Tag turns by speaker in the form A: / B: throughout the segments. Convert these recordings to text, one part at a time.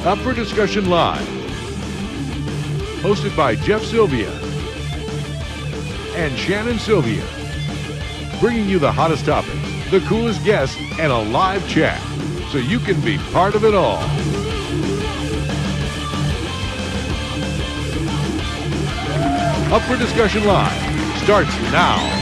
A: Up for Discussion Live. Hosted by Jeff Sylvia and Shannon Sylvia. Bringing you the hottest topics, the coolest guests, and a live chat, so you can be part of it all. Up for Discussion Live starts now.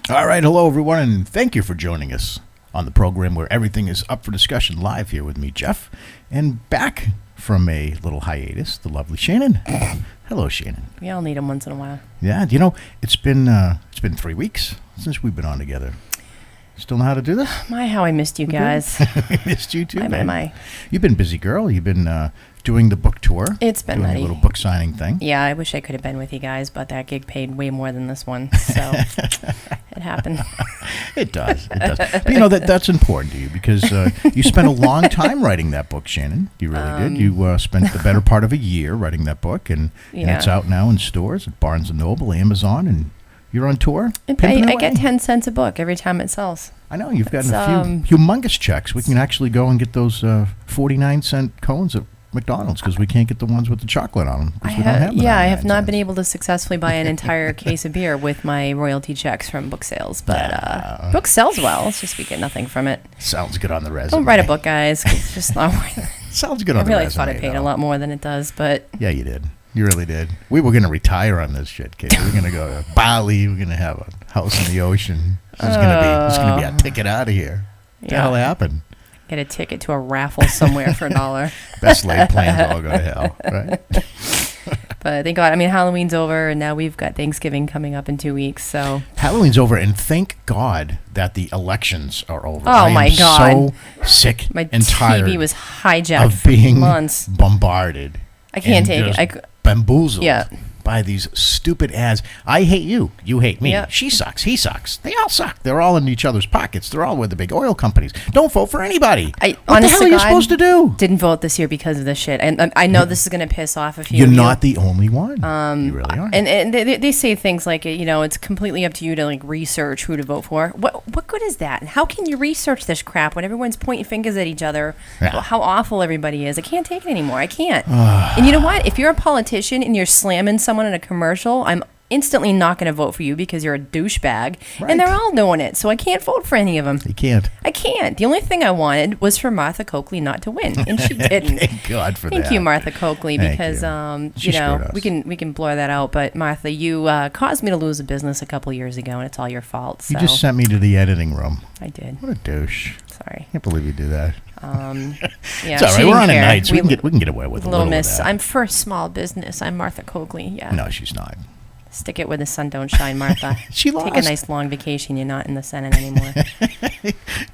B: All right, hello everyone, and thank you for joining us on the program where everything is up for discussion live here with me, Jeff, and back from a little hiatus, the lovely Shannon. Hello, Shannon.
C: We all need them once in a while.
B: Yeah, you know, it's been 3 weeks since we've been on together. Still know how to do this?
C: My, how I missed you guys.
B: I missed you too, man.
C: My.
B: You've been busy, girl. You've been doing the book tour.
C: It's been
B: doing a little book signing thing.
C: Yeah, I wish I could have been with you guys, but that gig paid way more than this one, so it happened.
B: It does. It does. But you know, that's important to you because you spent a long time writing that book, Shannon. You really did. You spent the better part of a year writing that book, and it's out now in stores at Barnes & Noble, Amazon, and you're on tour.
C: I get 10 cents a book every time it sells.
B: I know. You've gotten a few humongous checks. We can actually go and get those 49-cent cones at McDonald's because we can't get the ones with the chocolate on them. I
C: have not been able to successfully buy an entire case of beer with my royalty checks from book sales, but book sells well. It's just we get nothing from it.
B: Sounds good on the resume.
C: Don't write a book, guys. 'Cause it's just not worth it.
B: Sounds good on the resume.
C: I really thought it paid a lot more than it does, but
B: yeah, you did. You really did. We were going to retire on this shit, kid. We're going to go to Bali. We're going to have a house in the ocean. This is going to be a ticket out of here. What the hell happened?
C: Get a ticket to a raffle somewhere for $1.
B: Best laid plans all go to hell, right?
C: But thank God. I mean, Halloween's over, and now we've got Thanksgiving coming up in 2 weeks. So
B: Halloween's over, and thank God that the elections are over.
C: Oh my God!
B: So sick and tired.
C: My TV was hijacked
B: of being
C: for months.
B: Bombarded.
C: I can't take it.
B: Bamboozled. By these stupid ads. I hate you. You hate me. Yep. She sucks. He sucks. They all suck. They're all in each other's pockets. They're all with the big oil companies. Don't vote for anybody. What the hell are you supposed to do?
C: Didn't vote this year because of this shit. And I know this is going to piss off a few
B: You're
C: of you.
B: not the only one. You really are.
C: And they say things like, you know, it's completely up to you to like research who to vote for. What good is that? And how can you research this crap when everyone's pointing fingers at each other about how awful everybody is? I can't take it anymore. I can't. And you know what? If you're a politician and you're slamming someone in a commercial, I'm instantly not going to vote for you because you're a douchebag. Right. And they're all doing it, so I can't vote for any of them.
B: You can't.
C: I can't. The only thing I wanted was for Martha Coakley not to win, and she didn't.
B: Thank God for that.
C: Thank you, Martha Coakley, because
B: you know
C: we can blur that out. But Martha, you caused me to lose a business a couple years ago, and it's all your fault. So.
B: You just sent me to the editing room.
C: I did.
B: What a douche.
C: Sorry.
B: I can't believe you do that.
C: Yeah,
B: it's all right. We're on at night, so we can get away with a little
C: miss.
B: Of that.
C: I'm for a small business. I'm Martha Coakley. Yeah.
B: No, she's not.
C: Stick it where the sun don't shine, Martha.
B: She lost.
C: Take a nice long vacation. You're not in the Senate anymore.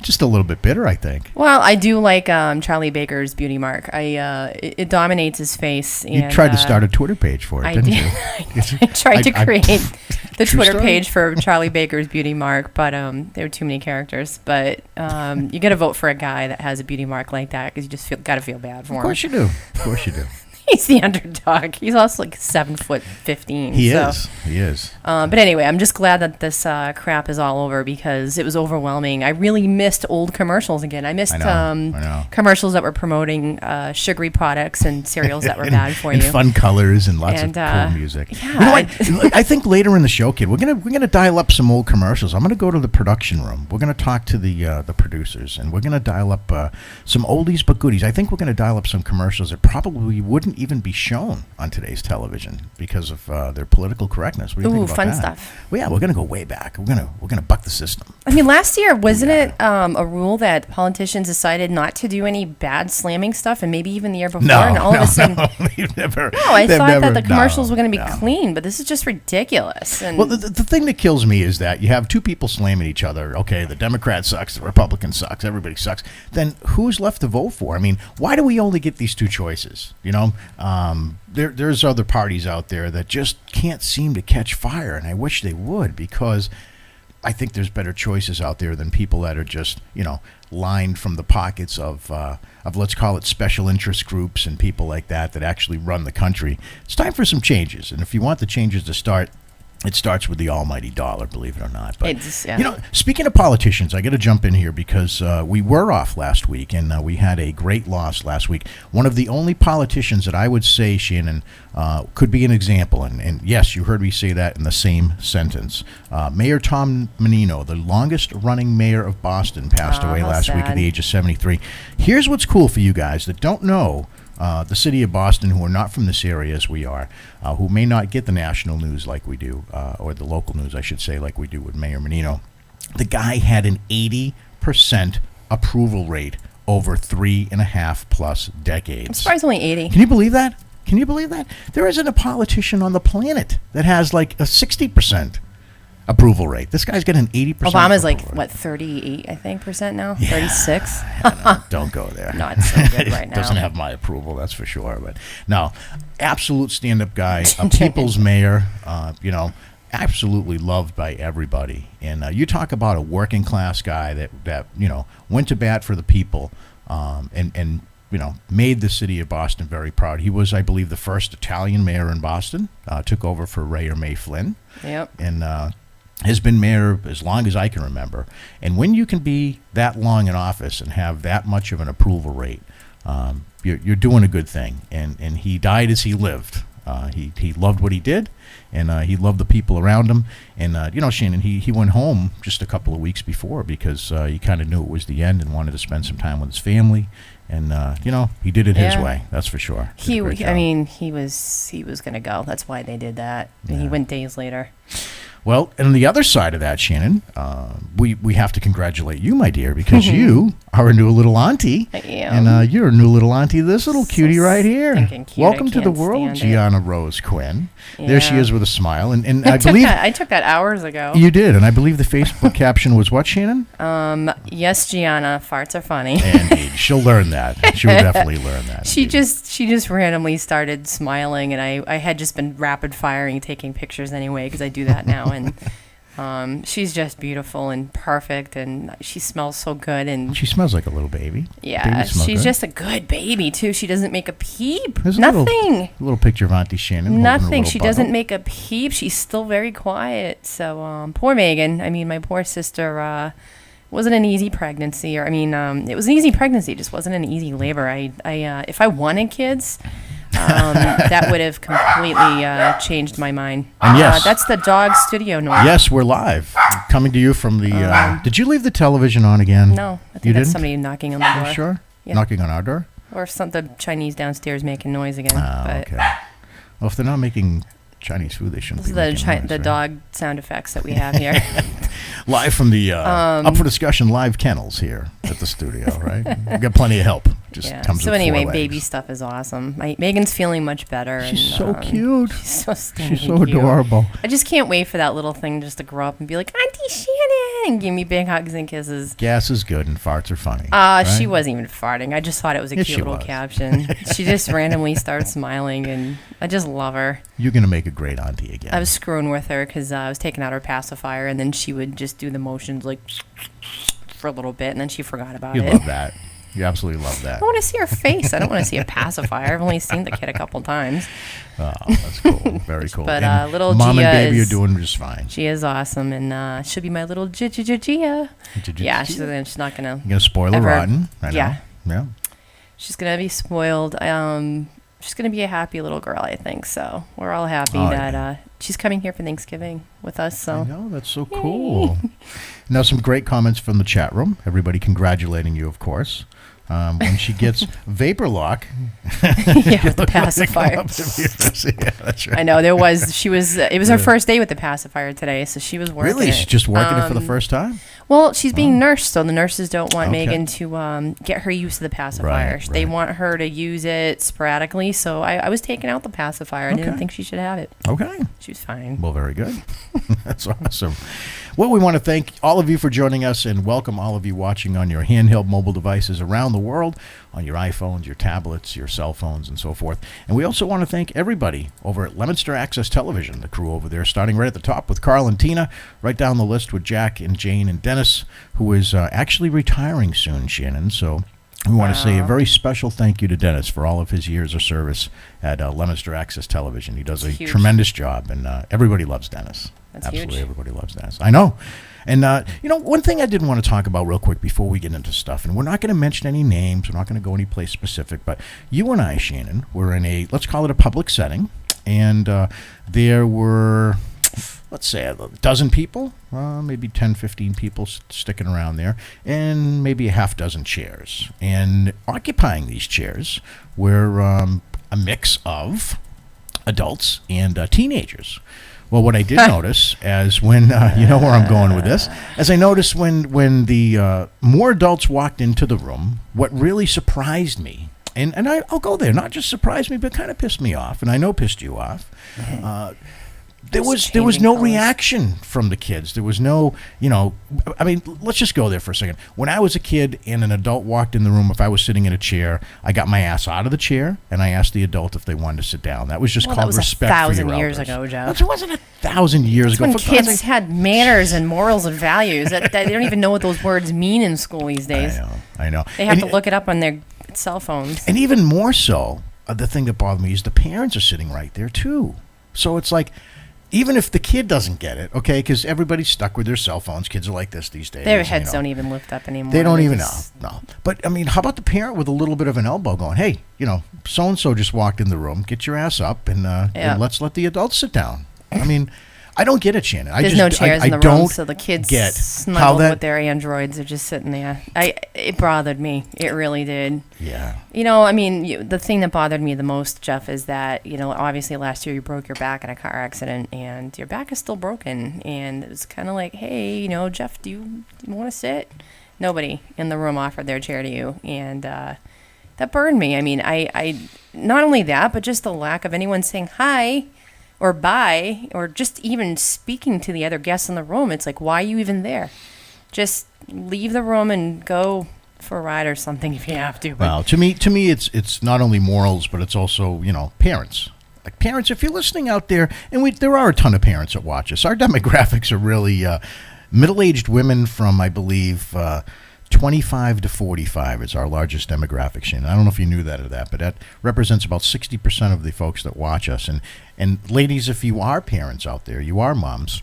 B: Just a little bit bitter, I think.
C: Well, I do like Charlie Baker's beauty mark. It dominates his face.
B: You tried to start a Twitter page for it, didn't you?
C: I tried to create the Twitter page for Charlie Baker's beauty mark, but there were too many characters. But you got to vote for a guy that has a beauty mark like that because you just got to feel bad for him.
B: Of course you do. Of course you do.
C: He's the underdog. He's also like 7'15".
B: He is.
C: But anyway, I'm just glad that this crap is all over because it was overwhelming. I really missed old commercials again. I missed
B: I know.
C: commercials that were promoting sugary products and cereals that were bad for you.
B: And fun colors and lots of cool music.
C: Yeah.
B: You know what? I think later in the show, kid, we're gonna dial up some old commercials. I'm gonna go to the production room. We're gonna talk to the producers, and we're gonna dial up some oldies but goodies. I think we're gonna dial up some commercials that probably wouldn't even be shown on today's television because of their political correctness. What do you think about
C: fun
B: that?
C: Stuff.
B: Well, yeah, we're gonna go way back. We're gonna buck the system.
C: I mean, last year wasn't it a rule that politicians decided not to do any bad slamming stuff, and maybe even the year before, and all of a sudden, I thought that the commercials were going to be clean, but this is just ridiculous. And
B: well, the thing that kills me is that you have two people slamming each other. Okay, the Democrat sucks, the Republican sucks, everybody sucks. Then who's left to vote for? I mean, why do we only get these two choices? You know, there's other parties out there that just can't seem to catch fire, and I wish they would, because I think there's better choices out there than people that are just, lined from the pockets of let's call it special interest groups and people like that actually run the country. It's time for some changes. And if you want the changes to start, it starts with the almighty dollar, believe it or not. But, speaking of politicians, I got to jump in here because we were off last week, and we had a great loss last week. One of the only politicians that I would say, Shannon, could be an example, and yes, you heard me say that in the same sentence. Mayor Tom Menino, the longest-running mayor of Boston, passed away last week at the age of 73. Here's what's cool for you guys that don't know the city of Boston, who are not from this area as we are, who may not get the national news like we do, or the local news, I should say, like we do with Mayor Menino. The guy had an 80% approval rate over 3.5+ decades.
C: I'm surprised only 80.
B: Can you believe that? Can you believe that? There isn't a politician on the planet that has like a 60% approval rate. This guy's got an 80%.
C: Obama's like, what, 38, I think, percent now?
B: Yeah.
C: 36?
B: Don't go there.
C: Not so good right now.
B: Doesn't have my approval, that's for sure. But no, absolute stand-up guy, a people's mayor, absolutely loved by everybody. And you talk about a working class guy that went to bat for the people, and made the city of Boston very proud. He was, I believe, the first Italian mayor in Boston, took over for Ray or May Flynn.
C: Yep.
B: And has been mayor as long as I can remember. And when you can be that long in office and have that much of an approval rate, you're doing a good thing. And he died as he lived. He loved what he did, and he loved the people around him. And, Shannon, he went home just a couple of weeks before because he kind of knew it was the end and wanted to spend some time with his family. And, he did it his way, that's for sure.
C: He was going to go. That's why they did that. And he went days later.
B: Well, and on the other side of that, Shannon, we have to congratulate you, my dear, because you are a new little auntie.
C: I am.
B: And you're a new little auntie, this little cutie right here.
C: Cute.
B: Welcome to the world, Gianna Rose Quinn.
C: Yeah.
B: There she is with a smile. And I believe
C: I took that hours ago.
B: You did, and I believe the Facebook caption was what, Shannon?
C: Yes, Gianna, farts are funny.
B: Indeed. She'll learn that. She'll definitely learn that.
C: She just randomly started smiling, and I had just been rapid firing, taking pictures anyway, because I do that now. And she's just beautiful and perfect, and she smells so good. And
B: she smells like a little baby.
C: Yeah, she's just a good baby too. She doesn't make a peep.
B: There's
C: Nothing.
B: A little picture of Auntie Shannon.
C: Nothing. She doesn't make a peep. She's still very quiet. So poor Megan. I mean, my poor sister. Wasn't an easy pregnancy, it was an easy pregnancy. Just wasn't an easy labor. If I wanted kids. That would have completely changed my mind.
B: And yes,
C: that's the dog studio noise.
B: Yes, we're live, coming to you from the. Did you leave the television on again?
C: No, I think that's somebody knocking on the door.
B: You sure?
C: Yeah.
B: Knocking on our door?
C: Or the Chinese downstairs making noise again.
B: Okay. Well, if they're not making Chinese food, they shouldn't be making noise,
C: the dog sound effects that we have here.
B: Live from the Up for Discussion live kennels here at the studio, right? We've got plenty of help. Comes
C: so
B: with
C: anyway,
B: 4 legs.
C: Baby stuff is awesome. Megan's feeling much better.
B: She's so cute.
C: She's so stinky
B: She's so adorable.
C: I just can't wait for that little thing just to grow up and be like, Auntie Shannon, and give me big hugs and kisses.
B: Gas is good and farts are funny.
C: Right? She wasn't even farting. I just thought it was a cute little caption. She just randomly started smiling, and I just love her.
B: You're going to make a great auntie again.
C: I was screwing with her because I was taking out her pacifier, and then she would just do the motions like for a little bit, and then she forgot about it.
B: You love that. You absolutely love that.
C: I want to see her face. I don't want to see a pacifier. I've only seen the kid a couple times.
B: Oh, that's cool. Very cool.
C: But little
B: Mom
C: Gia
B: and baby are doing just fine.
C: She is awesome, and she'll be my little Gia. Yeah, she's not gonna.
B: You're gonna spoil her rotten. I know. Yeah.
C: She's gonna be spoiled. She's gonna be a happy little girl, I think. So we're all happy that she's coming here for Thanksgiving with us. So
B: I know, that's so cool. Now, some great comments from the chat room. Everybody congratulating you, of course. When she gets vapor lock.
C: With the pacifier.
B: Yeah, that's right.
C: I know it was her first day with the pacifier today, so she was working.
B: Really? She's just working it for the first time?
C: Well, she's being nursed, so the nurses don't want Megan to get her used to the pacifier.
B: Right.
C: They want her to use it sporadically, so I was taking out the pacifier. I didn't think she should have it.
B: Okay.
C: She was fine.
B: Well, very good. That's awesome. Well, we want to thank all of you for joining us and welcome all of you watching on your handheld mobile devices around the world, on your iPhones, your tablets, your cell phones, and so forth. And we also want to thank everybody over at Leominster Access Television, the crew over there, starting right at the top with Carl and Tina, right down the list with Jack and Jane and Dennis, who is actually retiring soon, Shannon. So we want to say a very special thank you to Dennis for all of his years of service at Leominster Access Television. He does a tremendous job, and everybody loves Dennis.
C: That's
B: Absolutely,
C: huge.
B: everybody loves Dennis. I know. And, one thing I did want to talk about real quick before we get into stuff, and we're not going to mention any names, we're not going to go any place specific, but you and I, Shannon, were in a, let's call it a public setting, and there were, let's say, a dozen people, maybe 10, 15 people sticking around there, and maybe a half dozen chairs. And occupying these chairs were a mix of adults and teenagers. Well, what I did notice, as when, you know where I'm going with this, as I noticed when the more adults walked into the room, what really surprised me, and I'll go there, not just surprised me, but kind of pissed me off, and I know pissed you off, there was no reaction from the kids. There was no, I mean, let's just go there for a second. When I was a kid and an adult walked in the room, if I was sitting in a chair, I got my ass out of the chair and I asked the adult if they wanted to sit down. That was just called respect for your
C: 1,000 years
B: elders.
C: ago, Joe.
B: It wasn't 1,000 years ago.
C: When kids had manners and morals and values, that they don't even know what those words mean in school these days.
B: I know.
C: They have to look it up on their cell phones.
B: And even more so, the thing that bothered me is the parents are sitting right there too. So it's like, even if the kid doesn't get it, okay, because everybody's stuck with their cell phones. Kids are like this these days.
C: Their heads don't even lift up anymore.
B: They don't even know. No. But, I mean, how about the parent with a little bit of an elbow going, hey, so-and-so just walked in the room. Get your ass up and let's let the adults sit down. I mean, I don't get it, Shannon.
C: There's no chairs in the room, so the kids snuggled with their androids are just sitting there. It bothered me. It really did.
B: Yeah.
C: I mean, the thing that bothered me the most, Jeff, is that, obviously last year you broke your back in a car accident, and your back is still broken. And it was kind of like, hey, Jeff, do you want to sit? Nobody in the room offered their chair to you, and that burned me. I mean, I not only that, but just the lack of anyone saying hi or bye, or just even speaking to the other guests in the room. It's like, why are you even there? Just leave the room and go for a ride or something if you have to.
B: Well, to me, it's not only morals, but it's also, parents. Like parents, if you're listening out there, and there are a ton of parents that watch us. Our demographics are really middle-aged women from, I believe, 25 to 45 is our largest demographic, Shannon. I don't know if you knew that or that, but that represents about 60% of the folks that watch us. And ladies, if you are parents out there, you are moms,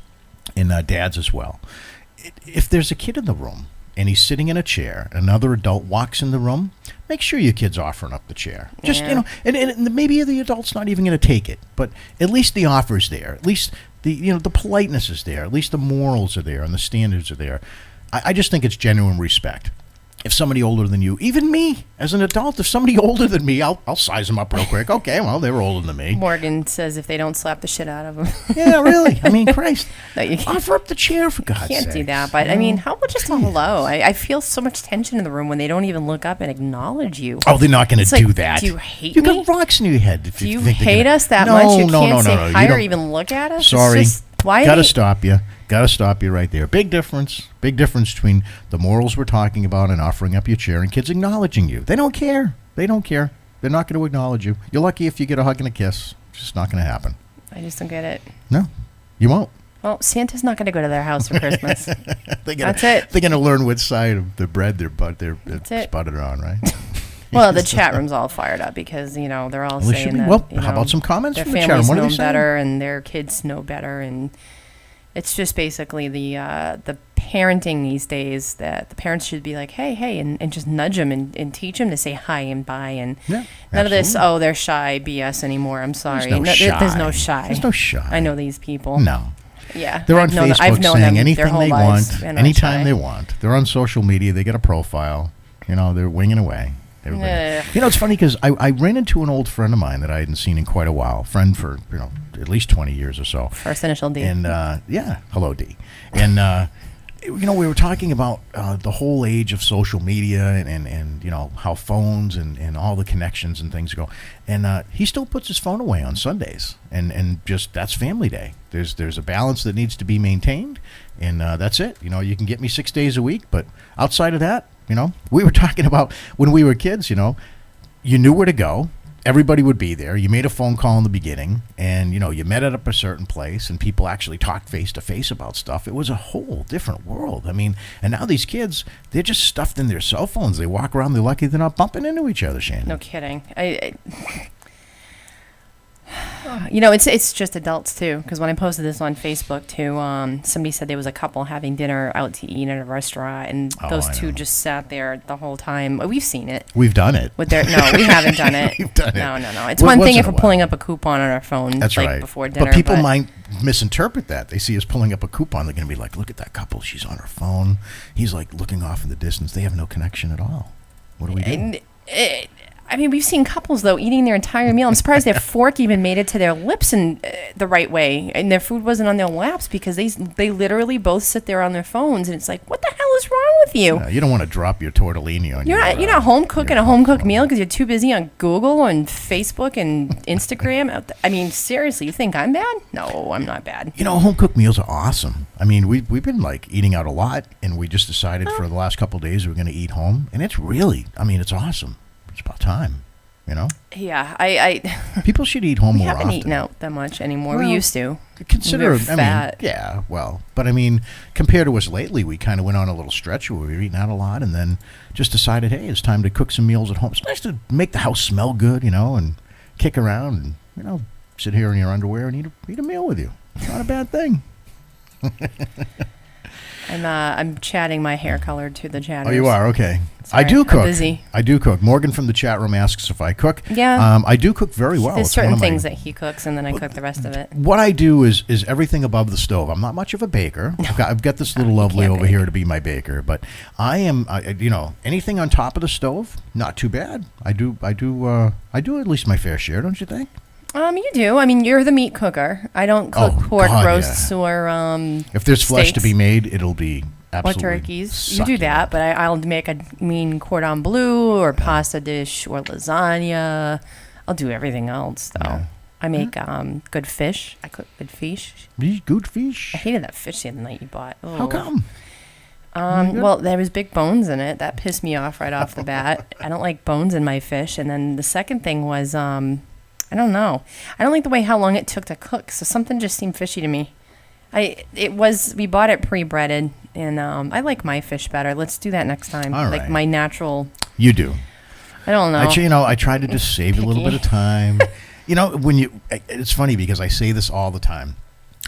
B: and dads as well. If there's a kid in the room and he's sitting in a chair, another adult walks in the room, make sure your kid's offering up the chair. Just, and maybe the adult's not even going to take it, but at least the offer's there. At least the politeness is there. At least the morals are there and the standards are there. I just think it's genuine respect. If somebody older than you, even me as an adult, if somebody older than me, I'll size them up real quick. Okay, well, they were older than me.
C: Morgan says if they don't slap the shit out of them.
B: Yeah, really. I mean, Christ.
C: No, you can't.
B: Offer up the chair, for God's sake.
C: You can't do that. But, I mean, how about just a hello? I feel so much tension in the room when they don't even look up and acknowledge you.
B: Oh, they're not going to do that.
C: Do you hate
B: me?
C: You
B: got rocks in your head.
C: Do you hate us that much? You can't say hi or even look at us?
B: Sorry.
C: Why?
B: Got to stop you. Got to stop you right there. Big difference. Big difference between the morals we're talking about and offering up your chair and kids acknowledging you. They don't care. They don't care. They're not going to acknowledge you. You're lucky if you get a hug and a kiss. It's just not going to happen.
C: I just don't get it.
B: No, you won't.
C: Well, Santa's not going to go to their house for Christmas. That's it.
B: They're going to learn which side of the bread they're spotted on, right?
C: Well, the chat room's all fired up because, they're all saying that.
B: Well, how about some comments
C: their
B: from the chat room?
C: families
B: What are
C: know
B: they saying?
C: better and their kids know better, and it's just basically the parenting these days that the parents should be like, hey, and just nudge them and teach them to say hi and bye, and none of this, they're shy BS anymore. I'm sorry.
B: There's no shy.
C: There's no shy.
B: There's no shy.
C: I know these people.
B: No.
C: Yeah.
B: They're on Facebook saying anything they want, anytime
C: shy.
B: they want. They're on social media. They get a profile. They're winging away. It's funny because I ran into an old friend of mine that I hadn't seen in quite a while. Friend for, at least 20 years or so.
C: First initial D.
B: And, hello, D. And we were talking about the whole age of social media and how phones and all the connections and things go. And he still puts his phone away on Sundays. And just that's family day. There's a balance that needs to be maintained. And that's it. You can get me 6 days a week. But outside of that, we were talking about when we were kids, you knew where to go. Everybody would be there. You made a phone call in the beginning, and you met at a certain place, and people actually talked face to face about stuff. It was a whole different world. I mean, and now these kids, they're just stuffed in their cell phones. They walk around. They're lucky they're not bumping into each other, Shannon.
C: No kidding. It's just adults too. Because when I posted this on Facebook too, somebody said there was a couple having dinner out to eat at a restaurant, and those two just sat there the whole time. We've seen it.
B: We've done it.
C: No, we haven't done it.
B: We've done it.
C: No. It's one thing if we're pulling up a coupon on our phone.
B: That's right.
C: Before dinner.
B: But people might misinterpret that. They see us pulling up a coupon. They're going to be like, "Look at that couple. She's on her phone. He's like looking off in the distance. They have no connection at all. What do we do?"
C: We've seen couples, though, eating their entire meal. I'm surprised their fork even made it to their lips in the right way, and their food wasn't on their laps because they literally both sit there on their phones, and it's like, what the hell is wrong with you?
B: You don't want to drop your tortellini on
C: you're not home cooking a home-cooked meal because you're too busy on Google and Facebook and Instagram. Seriously, you think I'm bad? No, I'm not bad.
B: Home-cooked meals are awesome. We've been, eating out a lot, and we just decided for the last couple of days we're going to eat home, and it's really, it's awesome. It's about time,
C: Yeah,
B: people should eat home more often.
C: We haven't eaten out that much anymore.
B: Well,
C: we used to.
B: Consider,
C: fat.
B: but compared to us lately, we kind of went on a little stretch where we were eating out a lot, and then just decided, hey, it's time to cook some meals at home. It's nice to make the house smell good, and kick around and sit here in your underwear and eat a meal with you. It's not a bad thing.
C: I'm chatting my hair color to the chatters.
B: Oh, you are? Okay.
C: Sorry,
B: I do cook.
C: I'm busy.
B: I do cook. Morgan from the chat room asks if I cook.
C: Yeah.
B: I do cook very well.
C: There's certain things that he cooks, and then I cook the rest of it.
B: What I do is everything above the stove. I'm not much of a baker.
C: No.
B: I've got this little lovely over here to be my baker, but I am, anything on top of the stove, not too bad. I do at least my fair share, don't you think?
C: You do. You're the meat cooker. I don't cook pork roasts or
B: if there's flesh
C: steaks.
B: to be made, it'll be absolutely
C: or turkeys. You do that, but I'll make a mean cordon bleu or pasta dish or lasagna. I'll do everything else though. Yeah. I make good fish. I cook good fish.
B: Good fish.
C: I hated that fish the other night you bought. Oh.
B: How come?
C: Well, there was big bones in it. That pissed me off right off the bat. I don't like bones in my fish. And then the second thing was I don't know. I don't like the way how long it took to cook. So something just seemed fishy to me. We bought it pre-breaded, and I like my fish better. Let's do that next time.
B: All
C: like
B: right.
C: my natural.
B: You do.
C: I don't know.
B: Actually, I try to just save a little bit of time. It's funny because I say this all the time.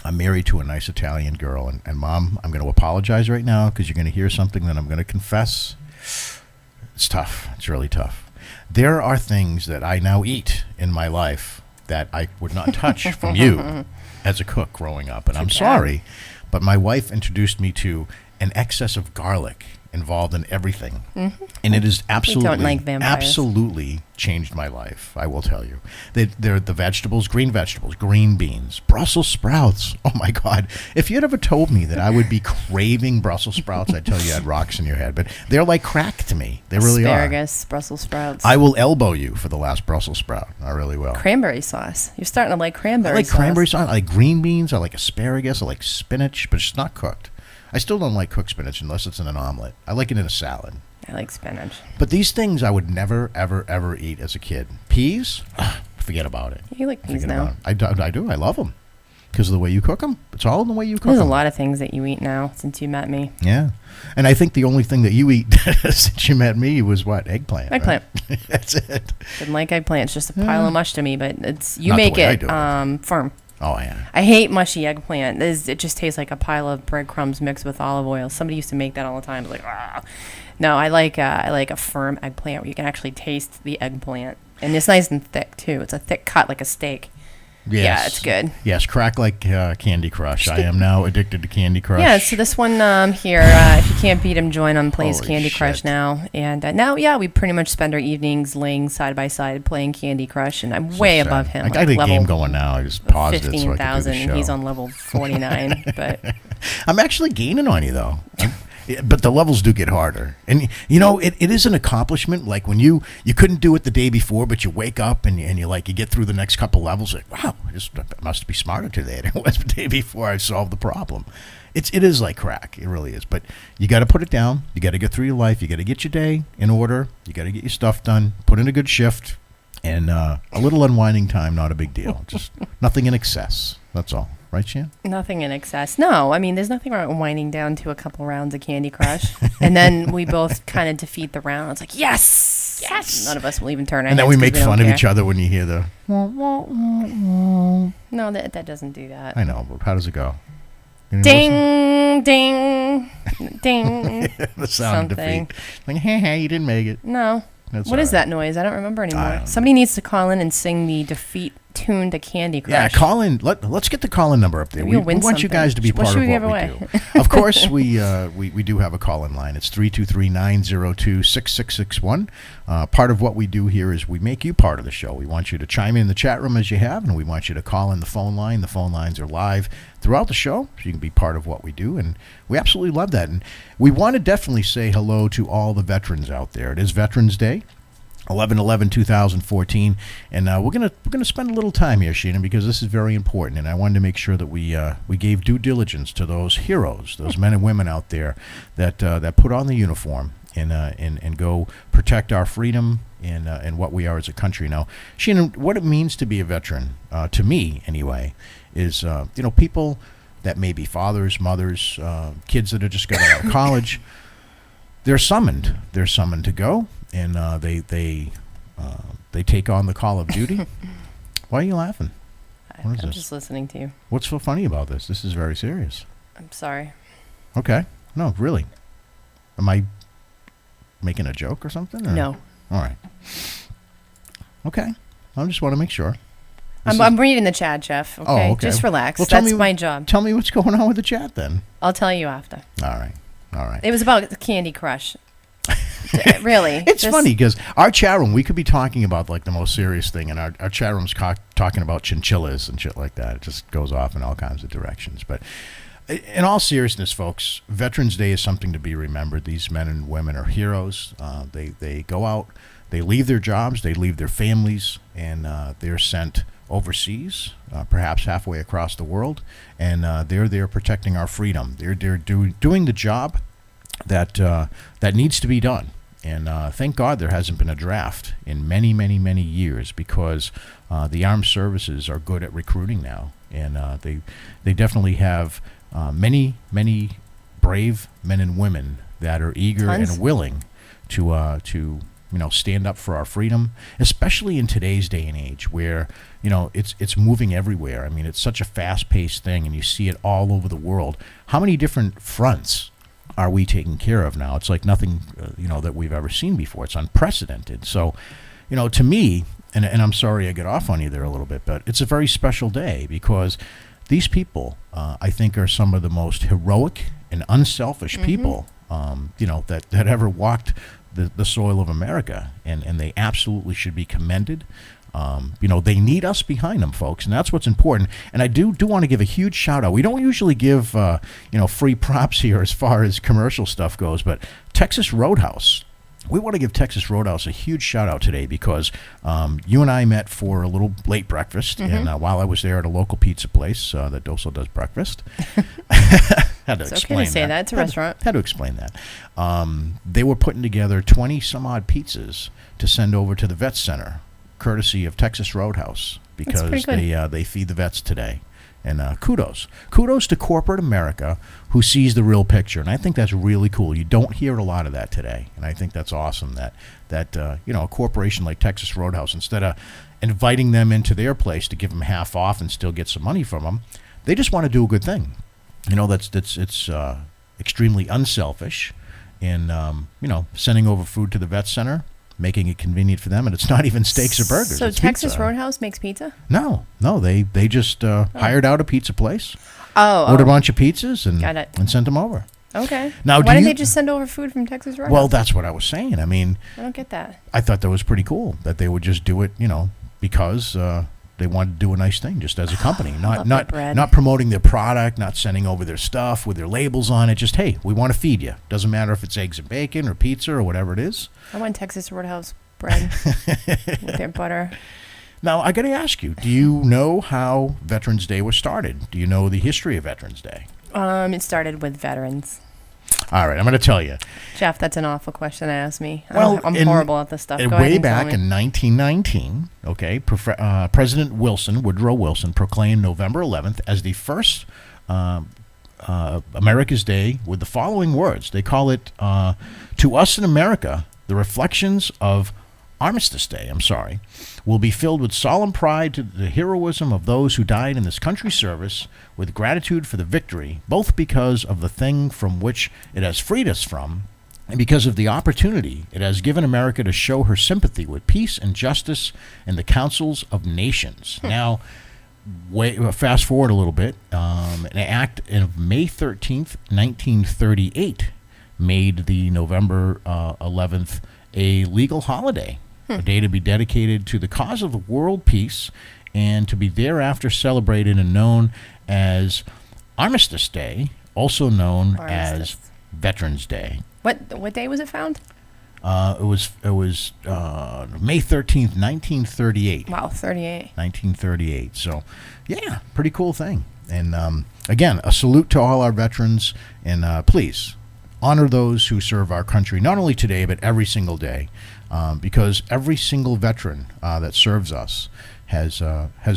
B: I'm married to a nice Italian girl, and Mom, I'm going to apologize right now because you're going to hear something that I'm going to confess. It's tough. It's really tough. There are things that I now eat in my life that I would not touch from you as a cook growing up. And I'm sorry, but my wife introduced me to an excess of garlic involved in everything. Mm-hmm. And it has absolutely changed my life, I will tell you. They're the vegetables, green beans, Brussels sprouts. Oh, my God. If you'd ever told me that I would be craving Brussels sprouts, I'd tell you I had rocks in your head. But they're like crack to me. They really are.
C: Asparagus, Brussels sprouts.
B: I will elbow you for the last Brussels sprout. I really will.
C: Cranberry sauce. You're starting to like cranberry sauce.
B: I like cranberry sauce. I like green beans. I like asparagus. I like spinach, but it's not cooked. I still don't like cooked spinach unless it's in an omelet. I like it in a salad.
C: I like spinach.
B: But these things I would never, ever, ever eat as a kid. Peas? Forget about it.
C: You like peas now.
B: I do. I love them because of the way you cook them. It's all in the way you cook
C: them.
B: There's
C: a lot of things that you eat now since you met me.
B: Yeah. And I think the only thing that you eat since you met me was what? Eggplant.
C: Eggplant.
B: Right? That's it.
C: Didn't like eggplant. It's just a pile of mush to me, but you make it firm.
B: Oh, yeah.
C: I hate mushy eggplant. It just tastes like a pile of breadcrumbs mixed with olive oil. Somebody used to make that all the time. It's like, ah. No, I like a firm eggplant where you can actually taste the eggplant. And it's nice and thick, too. It's a thick cut like a steak.
B: Yes.
C: Yeah, it's good.
B: Yes, crack like Candy Crush. I am now addicted to Candy Crush.
C: Yeah, so this one here, if you can't beat him, join him, plays
B: Holy
C: Candy
B: shit.
C: Crush now. And now, we pretty much spend our evenings laying side by side playing Candy Crush, and I'm way above him.
B: I got a game going now. I just paused it so I could do the show.
C: He's on level 49, but
B: I'm actually gaining on you, though. But the levels do get harder. And, you know, it is an accomplishment. Like when you couldn't do it the day before, but you wake up and you get through the next couple levels. Like, wow, I must be smarter today than I was the day before I solved the problem. It is like crack. It really is. But you got to put it down. You got to get through your life. You got to get your day in order. You got to get your stuff done. Put in a good shift. And a little unwinding time, not a big deal. Just nothing in excess. That's all. Right, Shan?
C: Nothing in excess. No, I mean, there's nothing wrong with winding down to a couple rounds of Candy Crush. And then we both kind of defeat the round. It's like, yes! Yes! None of us will even turn our
B: And
C: heads
B: then we make
C: 'cause
B: fun
C: don't
B: of
C: care.
B: each other when you hear the...
C: No, that doesn't do that.
B: I know, but how does it go? Anyone
C: Ding, ding, ding.
B: listen? The sound
C: Something.
B: of defeat. Like, hey, you didn't make it.
C: No.
B: That's
C: What is
B: all right.
C: that noise? I don't remember anymore.
B: don't know.
C: Somebody needs to call in and sing the defeat tune to Candy Crush.
B: Yeah, call in. Let's get the call-in number up there.
C: Maybe
B: We
C: you'll win
B: want you
C: something.
B: guys to be
C: What
B: part
C: should
B: of
C: we
B: what
C: give
B: we
C: away?
B: do. Of course, we do have a call-in line. It's 323-902-6661. Part of what we do here is we make you part of the show. We want you to chime in the chat room as you have, and we want you to call in the phone line. The phone lines are live throughout the show, so you can be part of what we do, and we absolutely love that. And we want to definitely say hello to all the veterans out there. It is Veterans Day. 11/11/2014, and we're gonna spend a little time here, Shannon, because this is very important, and I wanted to make sure that we gave due diligence to those heroes, those men and women out there that put on the uniform and go protect our freedom and what we are as a country. Now, Shannon, what it means to be a veteran, to me anyway, is people that may be fathers, mothers, kids that have just got out of college. They're summoned. They're summoned to go. And they take on the call of duty. Why are you laughing? What is
C: I'm
B: this?
C: just listening to you.
B: What's so funny about this? This is very serious.
C: I'm sorry.
B: Okay. No, really. Am I making a joke or something? Or?
C: No.
B: All right. Okay. I just want to make sure.
C: I'm reading the chat, Jeff. Okay?
B: Oh, okay.
C: Just relax.
B: Well, tell
C: That's
B: me-
C: my job.
B: Tell me what's going on with the chat then.
C: I'll tell you after.
B: All right. All right.
C: It was about the Candy Crush. Really.
B: It's
C: Just-
B: funny because our chat room, we could be talking about like the most serious thing, and our chat room's talking about chinchillas and shit like that. It just goes off in all kinds of directions. But in all seriousness, folks, Veterans Day is something to be remembered. These men and women are heroes. They go out, they leave their jobs, they leave their families, and they're sent overseas, perhaps halfway across the world, and they're there protecting our freedom. They're doing the job that needs to be done. And thank God there hasn't been a draft in many, many, many years, because the armed services are good at recruiting now, and they definitely have many, many brave men and women that are eager
C: Tons.
B: and willing to stand up for our freedom, especially in today's day and age where it's moving everywhere. I mean, it's such a fast-paced thing, and you see it all over the world. How many different fronts are we taking care of now? It's like nothing, that we've ever seen before. It's unprecedented. So, to me, and I'm sorry I get off on you there a little bit, but it's a very special day because these people, I think, are some of the most heroic and unselfish people, that ever walked the soil of America, and they absolutely should be commended. They need us behind them, folks, and that's what's important. And I do want to give a huge shout out. We don't usually give free props here as far as commercial stuff goes, but Texas Roadhouse. We want to give Texas Roadhouse a huge shout out today because you and I met for a little late breakfast, and while I was there at a local pizza place that also does breakfast, had to
C: It's
B: explain
C: okay to say that. It's a restaurant.
B: Had to explain that. They were putting together 20 some odd pizzas to send over to the vet center, courtesy of Texas Roadhouse, because
C: pretty good.
B: they feed the vets today. And kudos to corporate America who sees the real picture, and I think that's really cool. You don't hear a lot of that today, and I think that's awesome. That a corporation like Texas Roadhouse, instead of inviting them into their place to give them half off and still get some money from them, they just want to do a good thing. It's extremely unselfish, in sending over food to the vet center, making it convenient for them, and it's not even steaks or burgers.
C: So
B: it's
C: Texas
B: pizza.
C: Roadhouse makes pizza?
B: No, they just hired out a pizza place,
C: Oh.
B: ordered a bunch of pizzas,
C: Got it.
B: and sent them over.
C: Okay.
B: Now,
C: Why
B: do
C: didn't
B: you-
C: they just send over food from Texas Roadhouse?
B: Well, that's what I was saying. I mean,
C: I don't get that.
B: I thought that was pretty cool that they would just do it, because They wanted to do a nice thing just as a company,
C: love that bread.
B: not promoting their product, not sending over their stuff with their labels on it. Just, hey, we want to feed you. Doesn't matter if it's eggs and bacon or pizza or whatever it is.
C: I want Texas Roadhouse bread with their butter.
B: Now, I got to ask you, do you know how Veterans Day was started? Do you know the history of Veterans Day?
C: It started with veterans.
B: All right, I'm going to tell you.
C: Jeff, that's an awful question to ask me.
B: Well,
C: I'm horrible at this stuff. Go ahead
B: way
C: and tell
B: back
C: me.
B: in 1919, okay, President Woodrow Wilson, proclaimed November 11th as the first America's Day with the following words. They call it, to us in America, the reflections of Armistice Day, will be filled with solemn pride to the heroism of those who died in this country's service, with gratitude for the victory, both because of the thing from which it has freed us from, and because of the opportunity it has given America to show her sympathy with peace and justice in the councils of nations. Now, fast forward a little bit, an act of May 13th, 1938, made the November 11th a legal holiday. A day to be dedicated to the cause of the world peace and to be thereafter celebrated and known as Armistice Day, also known as Veterans Day.
C: What day was it found?
B: It was May 13th, 1938.
C: Wow, 38.
B: 1938. So, yeah, pretty cool thing. And again, a salute to all our veterans, and please honor those who serve our country, not only today, but every single day. Because every single veteran that serves us has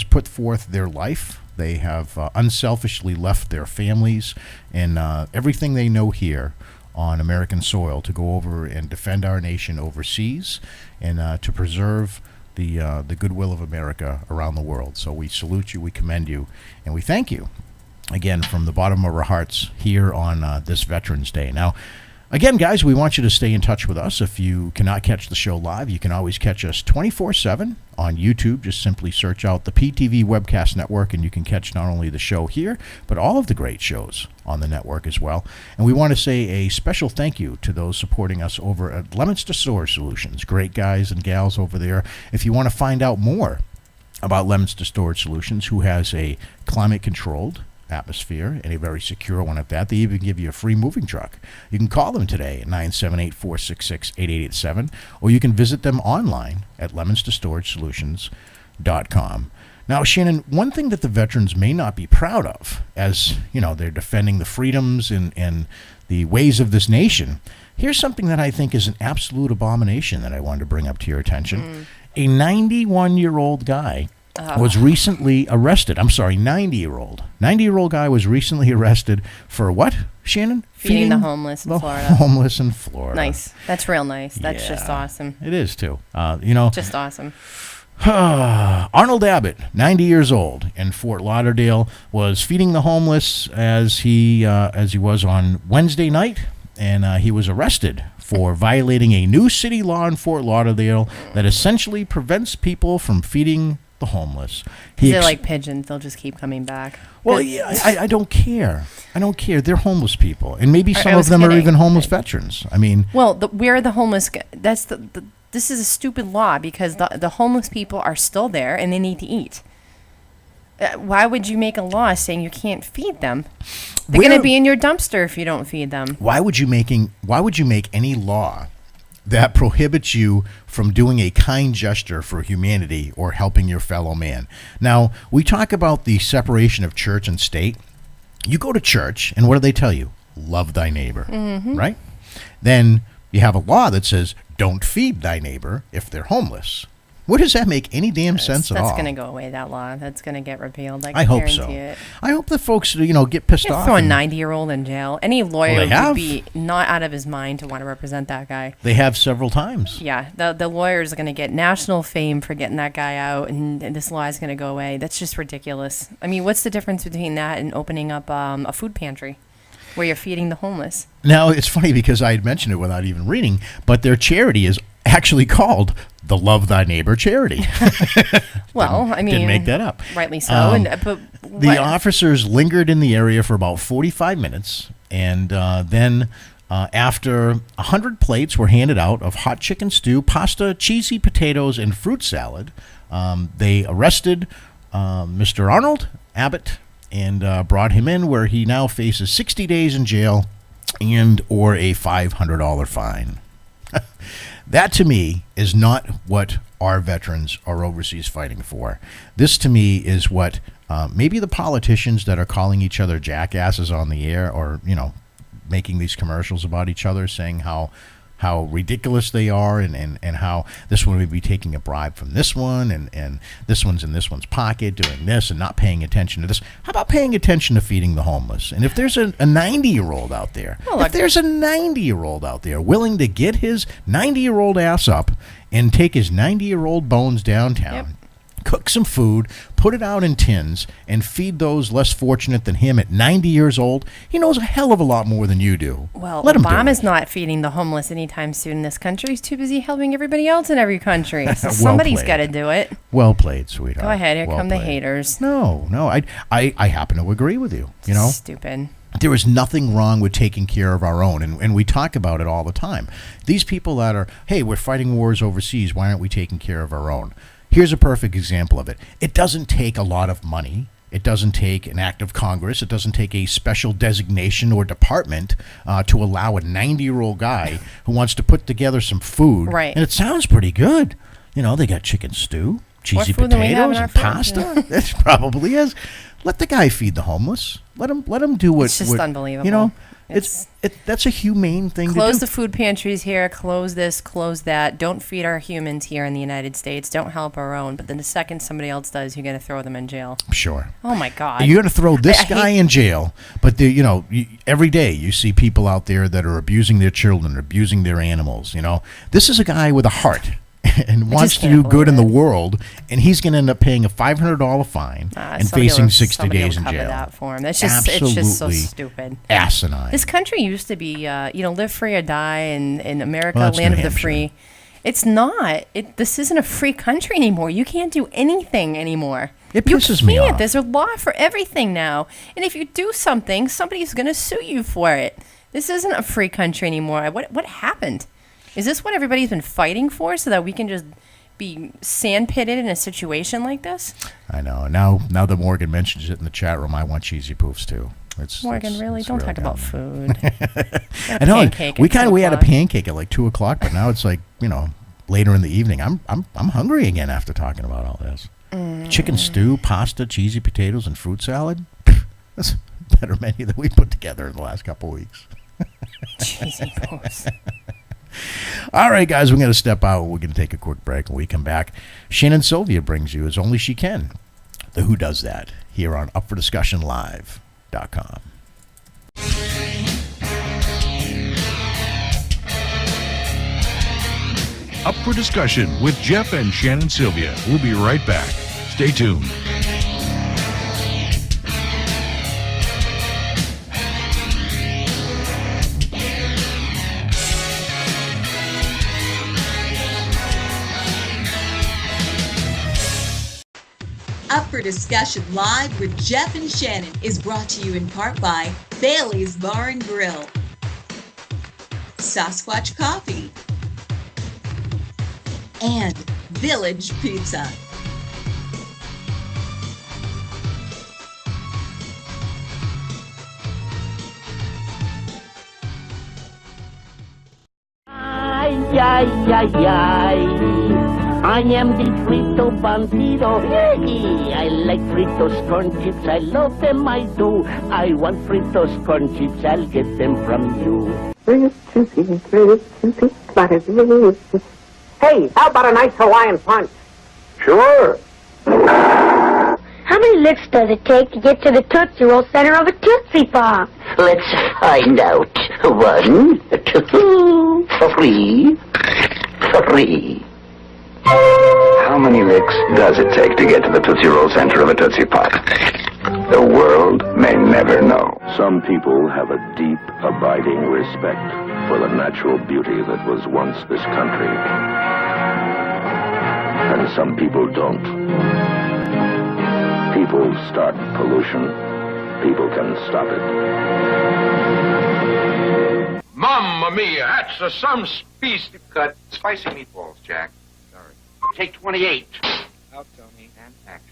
B: put forth their life. They have unselfishly left their families and everything they know here on American soil to go over and defend our nation overseas and to preserve the goodwill of America around the world. So we salute you, we commend you, and we thank you again from the bottom of our hearts here on this Veterans Day. Now, again, guys, we want you to stay in touch with us. If you cannot catch the show live, you can always catch us 24/7 on YouTube. Just simply search out the PTV Webcast Network, and you can catch not only the show here, but all of the great shows on the network as well. And we want to say a special thank you to those supporting us over at Leominster Storage Solutions. Great guys and gals over there. If you want to find out more about Leominster Storage Solutions, who has a climate-controlled atmosphere and a very secure one at that. They even give you a free moving truck. You can call them today at 978-466-8887, or you can visit them online at lemonstersstoragesolutions.com. Now, Shannon, one thing that the veterans may not be proud of, as you know, they're defending the freedoms and the ways of this nation, here's something that I think is an absolute abomination that I wanted to bring up to your attention. A 91-year-old guy was recently arrested. I'm sorry, 90-year-old. 90-year-old guy was recently arrested for what, Shannon?
C: Feeding the homeless in Florida.
B: Homeless in Florida.
C: Nice. That's real nice. That's just awesome.
B: It is, too.
C: Just awesome.
B: Arnold Abbott, 90 years old, in Fort Lauderdale, was feeding the homeless as he was on Wednesday night, and he was arrested for violating a new city law in Fort Lauderdale that essentially prevents people from feeding the homeless.
C: They're like pigeons. They'll just keep coming back.
B: Well, yeah, I don't care. I don't care. They're homeless people. And maybe some of them are even homeless veterans. I mean...
C: Well, where are the homeless... That's this is a stupid law because the homeless people are still there and they need to eat. Why would you make a law saying you can't feed them? They're going to be in your dumpster if you don't feed them.
B: Why would you make any law that prohibits you from doing a kind gesture for humanity or helping your fellow man? Now, we talk about the separation of church and state. You go to church, and what do they tell you? Love thy neighbor, right? Then you have a law that says, don't feed thy neighbor if they're homeless. What does that make any damn sense at all?
C: That's going to go away, that law. That's going to get repealed.
B: I hope so.
C: It.
B: I hope that folks, get pissed off.
C: Throw a 90-year-old in jail. Any lawyer would be not out of his mind to want to represent that guy.
B: They have several times.
C: Yeah, the lawyers are going to get national fame for getting that guy out, and this law is going to go away. That's just ridiculous. I mean, what's the difference between that and opening up a food pantry where you're feeding the homeless?
B: Now, it's funny because I had mentioned it without even reading, but their charity is actually called the Love Thy Neighbor Charity.
C: Well, I mean...
B: Didn't make that up.
C: Rightly so. But
B: the officers lingered in the area for about 45 minutes, and then after 100 plates were handed out of hot chicken stew, pasta, cheesy potatoes, and fruit salad, they arrested Mr. Arnold Abbott and brought him in, where he now faces 60 days in jail and or a $500 fine. That, to me, is not what our veterans are overseas fighting for. This, to me, is what maybe the politicians that are calling each other jackasses on the air, or, making these commercials about each other, saying how ridiculous they are, and how this one would be taking a bribe from this one, and this one's in this one's pocket doing this and not paying attention to this. How about paying attention to feeding the homeless? And if there's a 90-year-old out there, willing to get his 90-year-old ass up and take his 90-year-old bones downtown, cook some food, put it out in tins, and feed those less fortunate than him at 90 years old, he knows a hell of a lot more than you do.
C: Well,
B: Let him do
C: Obama's
B: it.
C: not feeding the homeless anytime soon in this country. He's too busy helping everybody else in every country. So somebody's got to do it.
B: Well played, sweetheart.
C: Go ahead. Here
B: well
C: come
B: played.
C: the haters.
B: No. I happen to agree with you.
C: Stupid.
B: There is nothing wrong with taking care of our own, and we talk about it all the time. These people that are, hey, we're fighting wars overseas, why aren't we taking care of our own? Here's a perfect example of it. It doesn't take a lot of money. It doesn't take an act of Congress. It doesn't take a special designation or department to allow a 90-year-old guy who wants to put together some food.
C: Right.
B: And it sounds pretty good. They got chicken stew, cheesy
C: food than we have in
B: potatoes,
C: our
B: and
C: fridge,
B: pasta. It probably is. Let the guy feed the homeless. Let him do what.
C: It's just unbelievable.
B: That's a humane thing to do.
C: Close the food pantries here, close this, close that. Don't feed our humans here in the United States. Don't help our own. But then the second somebody else does, you're going to throw them in jail.
B: Sure.
C: Oh, my God.
B: You're going to throw this guy in jail, but every day you see people out there that are abusing their children, abusing their animals. This is a guy with a heart and wants to do good in the world, and he's going to end up paying a $500 fine and facing 60 days in jail.
C: That for him. That's just it's just so stupid.
B: Asinine.
C: This country used to be, live free or die, in America,
B: Well,
C: land
B: New
C: of the
B: Hampshire.
C: free. It's not. This isn't a free country anymore. You can't do anything anymore.
B: It pisses me off.
C: There's a law for everything now, and if you do something, somebody's going to sue you for it. This isn't a free country anymore. What happened? Is this what everybody's been fighting for, so that we can just be sandpitted in a situation like this?
B: I know. Now that Morgan mentions it in the chat room, I want cheesy poofs too.
C: Morgan, really? Don't talk about food.
B: I know. We had a
C: pancake.
B: pancake at like 2:00, but now it's like later in the evening. I'm hungry again after talking about all this. Chicken stew, pasta, cheesy potatoes, and fruit salad. That's a better menu than we put together in the last couple of weeks.
C: Cheesy poofs.
B: All right, guys, we're going to step out. We're going to take a quick break. When we come back, Shannon Sylvia brings you, as only she can, the Who Does That here on UpForDiscussionLive.com.
A: Up for Discussion with Jeff and Shannon Sylvia. We'll be right back. Stay tuned.
D: Up for Discussion Live with Jeff and Shannon is brought to you in part by Bailey's Bar and Grill, Sasquatch Coffee, and Village Pizza.
E: Ay, ay, ay, ay. I am the Frito Bandito. Hey, I like Fritos corn chips. I love them, I do. I want Fritos corn chips. I'll get them from you.
F: Hey, how about a nice Hawaiian punch?
E: Sure.
G: How many licks does it take to get to the Tootsie Roll center of a Tootsie Pop?
E: Let's find out. 1, 2, 3, 3.
H: How many licks does it take to get to the Tootsie Roll center of a Tootsie Pop? The world may never know. Some people have a deep, abiding respect for the natural beauty that was once this country. And some people don't. People start pollution. People can stop it.
I: Mamma mia, that's some beast.
J: Got spicy meatballs, Jack. Sorry.
I: Take 28.
J: Out, Tony. And action.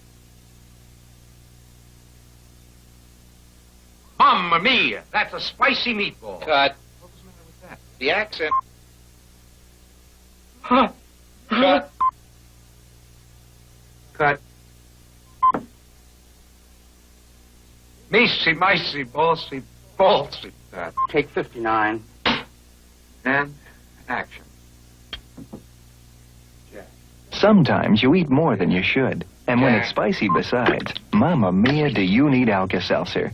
I: Mamma mia, that's a spicy meatball.
J: Cut.
I: What was the matter with that?
J: The accent.
I: Huh?
J: Cut.
I: Cut. Missy, micey, ballsy, ballsy. Cut.
F: Take 59.
I: And action.
K: Sometimes you eat more than you should. And when
I: Jack.
K: it's spicy besides, Mamma Mia, do you need Alka-Seltzer?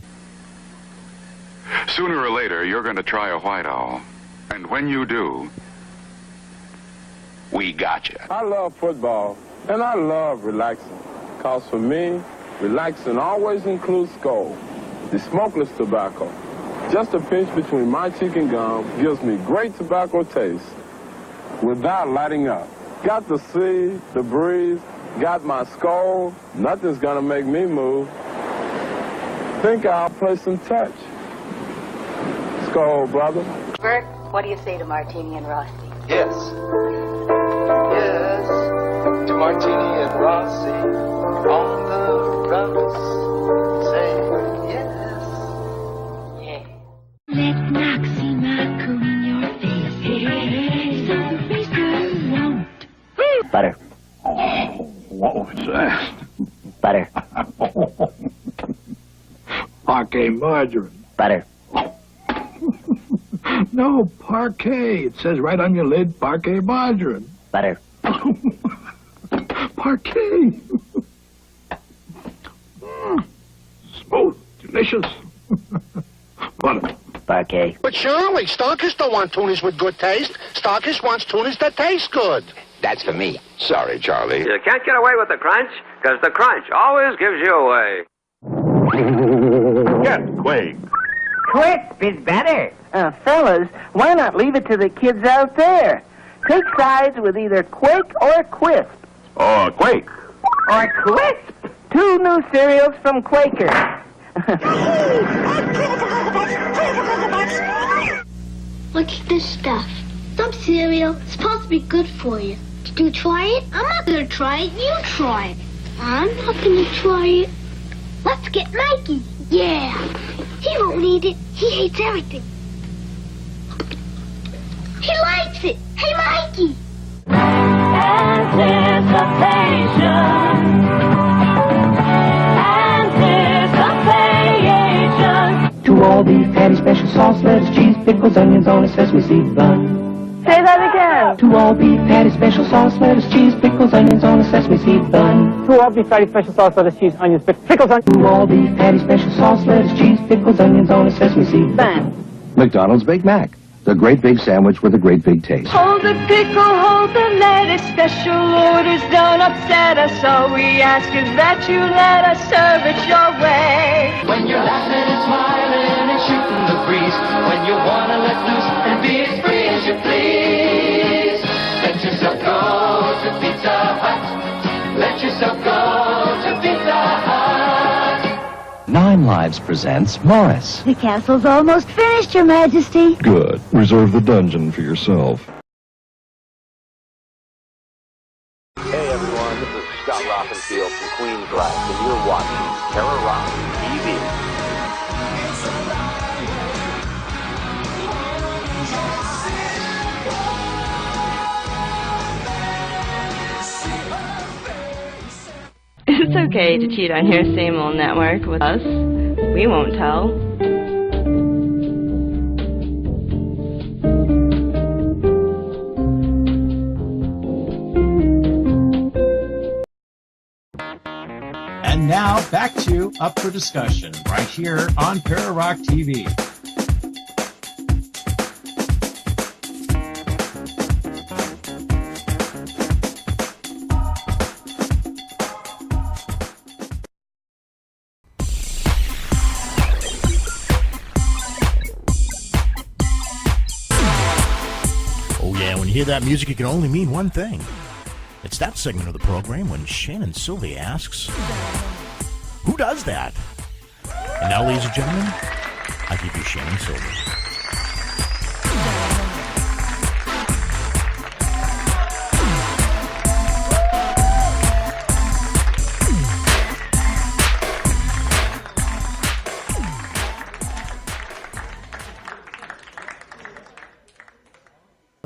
L: Sooner or later, you're going to try a white owl. And when you do, we got you.
M: I love football, and I love relaxing. Because for me, relaxing always includes Skoal, the smokeless tobacco. Just a pinch between my cheek and gum gives me great tobacco taste without lighting up. Got the sea, the breeze, got my Skoal. Nothing's gonna make me move. Think I'll play some touch. Skoal, brother.
N: Bert, what do you say to Martini and Rossi?
J: Yes. Yes. To Martini and Rossi on the rocks. Say yes.
N: Yeah.
G: Let Moxie Marco in your face. So the reason won't.
H: Butter.
I: What was that?
H: Butter.
I: Parquet margarine.
H: Butter.
I: No, parquet. It says right on your lid, parquet margarine.
H: Butter.
I: Parquet. Smooth, delicious. Butter.
H: Parquet.
J: But surely, Starkist don't want tunas with good taste. Starkist wants tunas that taste good.
H: That's for me.
L: Sorry, Charlie.
F: You can't get away with the crunch, because the crunch always gives you away.
L: Get Quake.
E: Crisp is better. Fellas, why not leave it to the kids out there? Take sides with either Quake or Quisp.
L: Oh, Quake.
E: Or Quisp. 2 new cereals from Quaker.
G: What's this stuff? Some cereal. It's supposed to be good for you. Did you try it? I'm not gonna try it. You try it. I'm not gonna try it. Let's get Mikey. Yeah. He won't eat it. He hates everything. He likes it. Hey, Mikey. Anticipation.
E: To all beef patty, special sauce, lettuce, cheese, pickles, onions on a sesame seed bun. Say that again. To all beef patty, special sauce, lettuce, cheese, pickles, onions on a sesame seed bun. To all beef patty, special sauce, lettuce, cheese, onions, pickles, onions. To all beef patty, special sauce, lettuce, cheese, pickles, onions on a sesame seed bun.
H: McDonald's Big Mac. The great big sandwich with a great big taste.
O: Hold the pickle, hold the lettuce. Special orders don't upset us. All we ask is that you let us serve it your way.
P: When you're laughing and smiling and shooting the breeze, when you wanna let loose and be as free as you please, let yourself go to Pizza Hut. Let yourself go to Pizza Hut.
Q: 9 Lives presents Morris.
G: The castle's almost finished, Your Majesty.
R: Good. Reserve the dungeon for yourself.
S: Hey everyone, this is Scott Rothenfield from Queen's Black, and you're watching Terror Rock TV.
T: It's okay to cheat on your same old network with us. We won't tell.
U: And now back to Up for Discussion right here on Para Rock TV.
B: When you hear that music, it can only mean one thing. It's that segment of the program when Shannon Sylvia asks, who does that? And now, ladies and gentlemen, I give you Shannon Sylvia.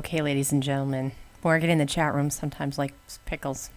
C: Okay, ladies and gentlemen, Morgan in the chat room sometimes likes pickles.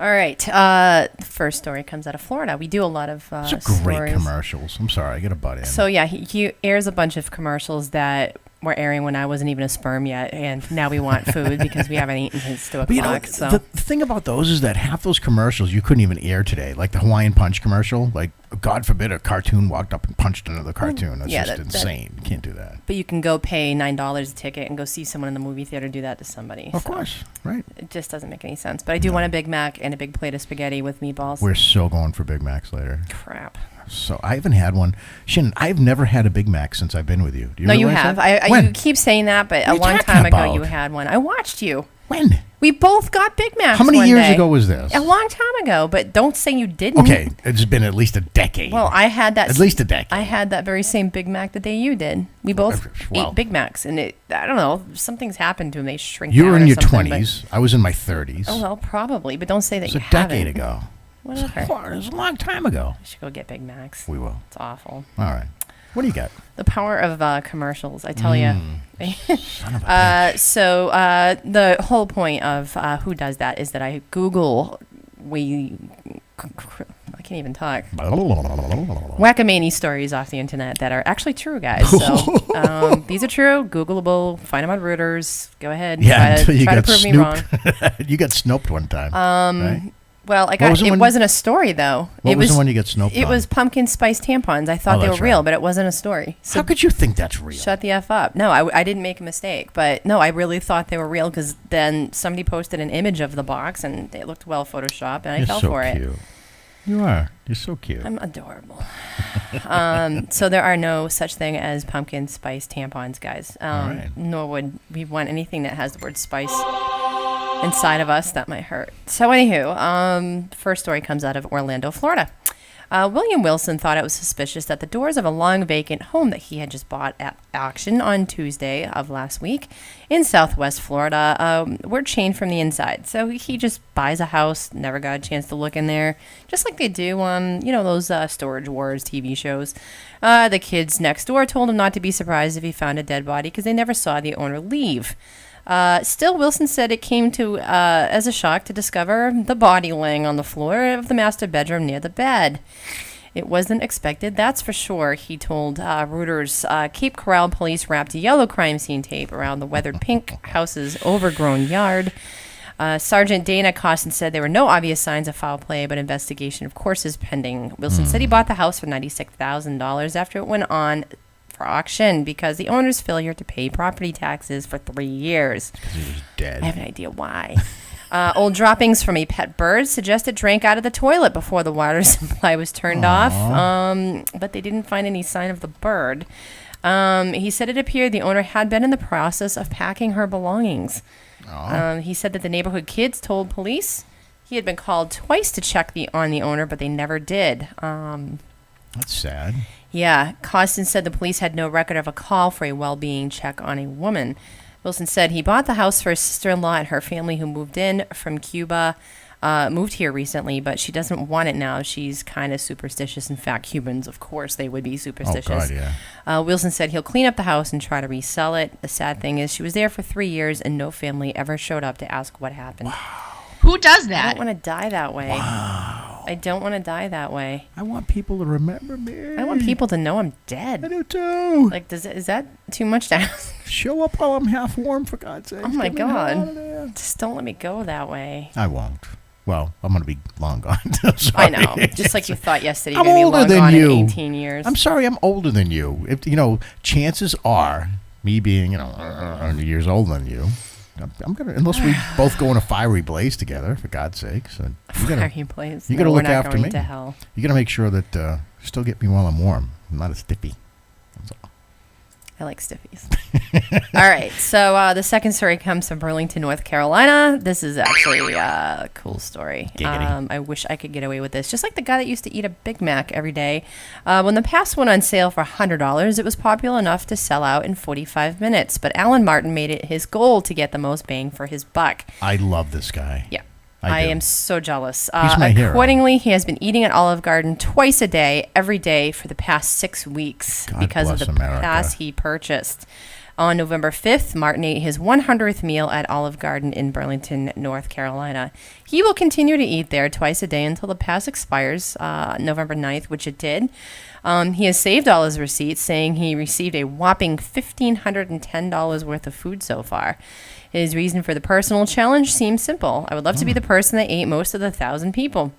C: All right, the first story comes out of Florida. We do a lot of
B: Those are great
C: stories.
B: commercials. I'm sorry, I got to butt in.
C: So yeah, he airs a bunch of commercials that were airing when I wasn't even a sperm yet, and now we want food because we haven't eaten since 2 o'clock.
B: But you know,
C: so
B: the thing about those is that half those commercials you couldn't even air today. Like the Hawaiian Punch commercial. Like, God forbid a cartoon walked up and punched another cartoon. That's just insane. You can't do that.
C: But you can go pay $9 a ticket and go see someone in the movie theater do that to somebody.
B: Of course, right.
C: It just doesn't make any sense. But I do want a Big Mac and a big plate of spaghetti with meatballs.
B: We're so going for Big Macs later.
C: Crap.
B: So I haven't had one. Shannon, I've never had a Big Mac since I've been with you. Do you
C: No, you
B: realize
C: have.
B: that?
C: You keep saying that, but a long time ago you had one. I watched you.
B: When?
C: We both got Big Macs.
B: How many
C: one
B: years
C: day.
B: ago was this?
C: A long time ago, but don't say you didn't.
B: Okay, it's been at least a decade.
C: Well, I had that.
B: At least a decade.
C: I had that very same Big Mac the day you did. We both ate Big Macs, and I don't know, something's happened to them. They shrink.
B: You were
C: down
B: in
C: or
B: your
C: something,
B: 20s. I was in my 30s.
C: Oh well, probably, but don't say that
B: It was
C: you
B: a decade
C: haven't.
B: ago.
C: Whatever.
B: It was a long time ago.
C: We should go get Big Macs.
B: We will.
C: It's awful.
B: All right. What do you got?
C: The power of commercials, I tell you.
B: Son of a
C: So the whole point of Who Does That is that I Google I can't even talk. Whack-a-many stories off the internet that are actually true, guys. So these are true, Googleable. Find them on Reuters. Go ahead.
B: Yeah, until you
C: try
B: got
C: to prove me wrong.
B: You got snoped one time.
C: Right? Well, it wasn't a story though.
B: What was the one you got snoped on?
C: It was pumpkin spice tampons. I thought they were real, but it wasn't a story. So
B: how could you think that's real?
C: Shut the F up. No, I didn't make a mistake. But no, I really thought they were real because then somebody posted an image of the box and it looked well photoshopped and I fell for it.
B: You are. You're so cute.
C: I'm adorable. So there are no such thing as pumpkin spice tampons, guys. Nor would we want anything that has the word spice inside of us. That might hurt. So anywho, first story comes out of Orlando, Florida. William Wilson thought it was suspicious that the doors of a long vacant home that he had just bought at auction on Tuesday of last week in Southwest Florida were chained from the inside. So he just buys a house, never got a chance to look in there, just like they do on, those Storage Wars TV shows. The kids next door told him not to be surprised if he found a dead body because they never saw the owner leave. Still, Wilson said it came to as a shock to discover the body laying on the floor of the master bedroom near the bed. It wasn't expected, that's for sure, he told Reuters. Cape Coral police wrapped yellow crime scene tape around the weathered pink house's overgrown yard. Sergeant Dana Costin said there were no obvious signs of foul play, but investigation, of course, is pending. Wilson said he bought the house for $96,000 after it went on for auction because the owner's failure to pay property taxes for 3 years.
B: Because he was dead.
C: I have an idea why. Old droppings from a pet bird suggest it drank out of the toilet before the water supply was turned off, but they didn't find any sign of the bird. He said it appeared the owner had been in the process of packing her belongings. He said that the neighborhood kids told police he had been called twice to check on the owner, but they never did.
B: That's sad.
C: Yeah, Costin said the police had no record of a call for a well-being check on a woman. Wilson said he bought the house for his sister-in-law and her family who moved in from Cuba, moved here recently, but she doesn't want it now. She's kind of superstitious. In fact, humans, of course, they would be superstitious.
B: Oh, God, yeah.
C: Wilson said he'll clean up the house and try to resell it. The sad thing is she was there for 3 years and no family ever showed up to ask what happened.
B: Wow.
V: Who does that?
C: I don't want to die that way.
B: Wow.
C: I don't want to die that way.
B: I want people to remember me.
C: I want people to know I'm dead.
B: I do too.
C: Like, is that too much to ask?
B: Show up while I'm half warm, for God's sake.
C: Oh my God. Just don't let me go that way.
B: I won't. Well, I'm going to be long gone.
C: I know. Just like you thought yesterday.
B: I'm
C: you're
B: older
C: gonna be
B: than
C: long
B: you.
C: gone in 18 years.
B: I'm sorry, I'm older than you. If, chances are, me being, 100 years older than you, I'm gonna, unless we both go in a fiery blaze together, for God's sake. So
C: fiery blaze.
B: You got to look
C: we're not
B: after
C: going
B: me.
C: To hell.
B: You got to make sure that you still get me while I'm warm. I'm not a stiffy. That's all.
C: I like stiffies. All right. So the second story comes from Burlington, North Carolina. This is actually a cool story. I wish I could get away with this. Just like the guy that used to eat a Big Mac every day. When the pass went on sale for $100, it was popular enough to sell out in 45 minutes. But Alan Martin made it his goal to get the most bang for his buck.
B: I love this guy.
C: Yeah. I am so jealous.
B: He's my hero.
C: Accordingly, he has been eating at Olive Garden twice a day, every day for the past 6 weeks
B: God
C: because of
B: bless
C: the
B: America.
C: pass he purchased. On November 5th, Martin ate his 100th meal at Olive Garden in Burlington, North Carolina. He will continue to eat there twice a day until the pass expires November 9th, which it did. He has saved all his receipts, saying he received a whopping $1,510 worth of food so far. His reason for the personal challenge seems simple. I would love to be the person that ate most of the 1,000 people.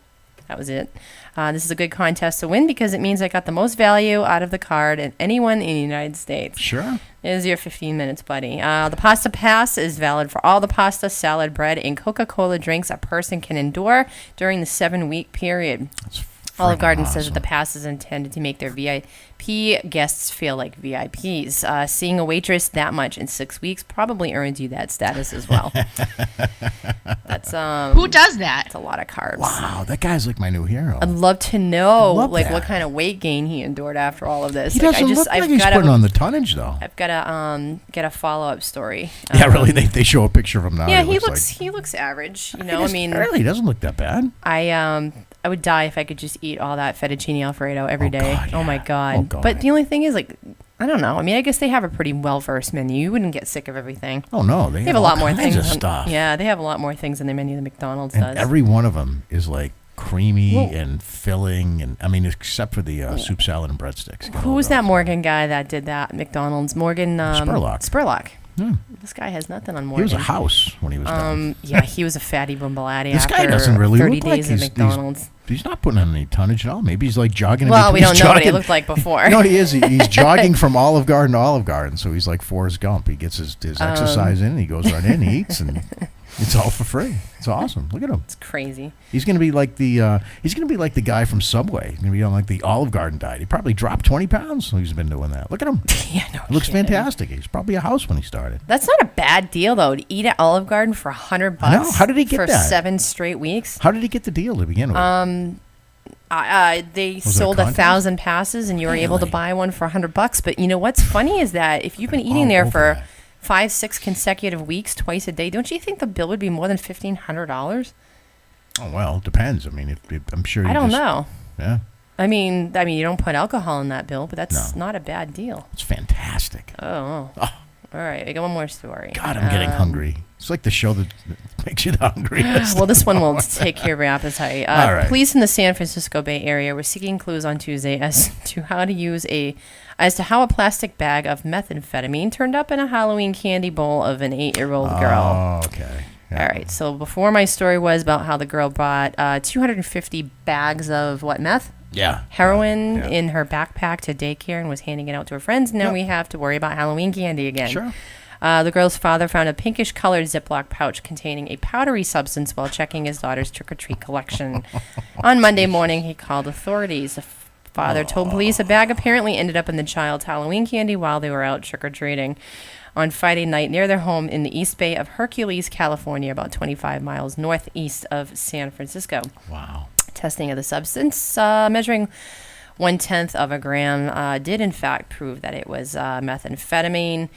C: That was it. This is a good contest to win because it means I got the most value out of the card and anyone in the United States.
B: Sure.
C: Is your 15 minutes, buddy. The Pasta Pass is valid for all the pasta, salad, bread, and Coca-Cola drinks a person can endure during the 7-week period. Olive Garden says that the pass is intended to make their VIP guests feel like VIPs. Seeing a waitress that much in 6 weeks probably earns you that status as well. That's
A: Who does that?
C: It's a lot of carbs.
B: Wow, that guy's like my new hero.
C: I'd love to know
B: that.
C: what kind of weight gain he endured after all of this.
B: He doesn't look like he's putting on the tonnage, though.
C: I've got to get a follow-up story.
B: Yeah, really? They show a picture of him now.
C: Yeah, he looks average. You know, I mean,
B: really, he doesn't look that bad.
C: I would die if I could just eat all that fettuccine Alfredo every day.
B: God, yeah.
C: Oh my God. But the only thing is, like, I don't know. I mean, I guess they have a pretty well-versed menu. You wouldn't get sick of everything.
B: Oh no, they have
C: a lot
B: all
C: more
B: kinds
C: things.
B: of stuff.
C: Yeah, they have a lot more things in their menu than McDonald's
B: And
C: does.
B: every one of them is like creamy and filling, and I mean, except for the soup salad and breadsticks.
C: Who was that Morgan guy that did that at McDonald's? Morgan Spurlock. This guy has nothing on Morgan.
B: He was a house when he was done.
C: Yeah, he was a fatty bumbalati.
B: This
C: after
B: guy doesn't really
C: 30
B: look like
C: days at McDonald's.
B: He's not putting on any tonnage at all. Maybe he's like jogging.
C: Well, we don't know what he looked like before.
B: No, he is. He's jogging from Olive Garden to Olive Garden. So he's like Forrest Gump. He gets his exercise in. And he goes right in. He eats, and it's all for free. It's awesome. Look at him.
C: It's crazy.
B: He's gonna be like the guy from Subway. He's gonna be on like the Olive Garden diet. He probably dropped 20 pounds. So he's been doing that. Look at him.
C: Yeah, no
B: He looks
C: kidding.
B: fantastic. He's probably a house when he started.
C: That's not a bad deal though. To eat at Olive Garden for $100.
B: I know. How did he get
C: for
B: that?
C: 7 straight weeks?
B: How did he get the deal to begin with?
C: They sold 1,000 passes, and you were able to buy one for $100. But you know what's funny is that if you've been eating there for 5-6 consecutive weeks, twice a day, don't you think the bill would be more than $1,500?
B: Oh well, it depends. I mean, I'm sure.
C: I don't know.
B: Yeah.
C: I mean, you don't put alcohol in that bill, but that's not a bad deal.
B: It's fantastic.
C: Oh. All right, I got one more story.
B: God, I'm getting hungry. It's like the show that makes you the hungriest.
C: Well, this one will take care of your appetite.
B: All right.
C: Police in the San Francisco Bay Area were seeking clues on Tuesday as to how a plastic bag of methamphetamine turned up in a Halloween candy bowl of an 8-year-old girl.
B: Oh, okay. Yeah.
C: All right. So before my story was about how the girl brought 250 bags of meth?
B: Yeah.
C: Heroin in her backpack to daycare and was handing it out to her friends. Now we have to worry about Halloween candy again.
B: Sure.
C: The girl's father found a pinkish-colored Ziploc pouch containing a powdery substance while checking his daughter's trick-or-treat collection. On Monday morning, he called authorities. The father told police a bag apparently ended up in the child's Halloween candy while they were out trick-or-treating on Friday night near their home in the East Bay of Hercules, California, about 25 miles northeast of San Francisco.
B: Wow.
C: Testing of the substance, measuring 1/10 of a gram, did in fact prove that it was methamphetamine.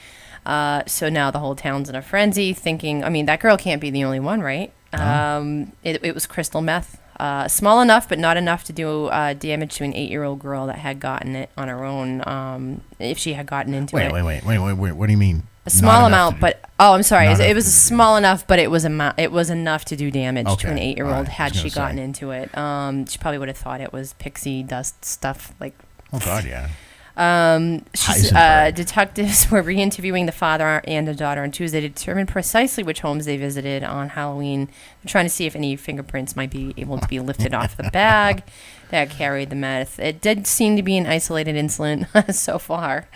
C: So now the whole town's in a frenzy, thinking, I mean, that girl can't be the only one, right? It was crystal meth. Small enough, but not enough to do damage to an 8-year-old girl that had gotten it on her own, if she had gotten into it.
B: Wait. What do you mean?
C: A small amount, but I'm sorry. It was
B: enough
C: small enough, but it was enough to do damage to an
B: Okay.
C: 8-year-old
B: All right. I
C: had
B: was
C: she
B: gonna
C: gotten
B: say.
C: into it. She probably would have thought it was pixie dust stuff, like.
B: Oh God, yeah.
C: Detectives were re-interviewing the father and the daughter on Tuesday to determine precisely which homes they visited on Halloween. They're trying to see if any fingerprints might be able to be lifted off the bag that carried the meth. It did seem to be an isolated incident so far.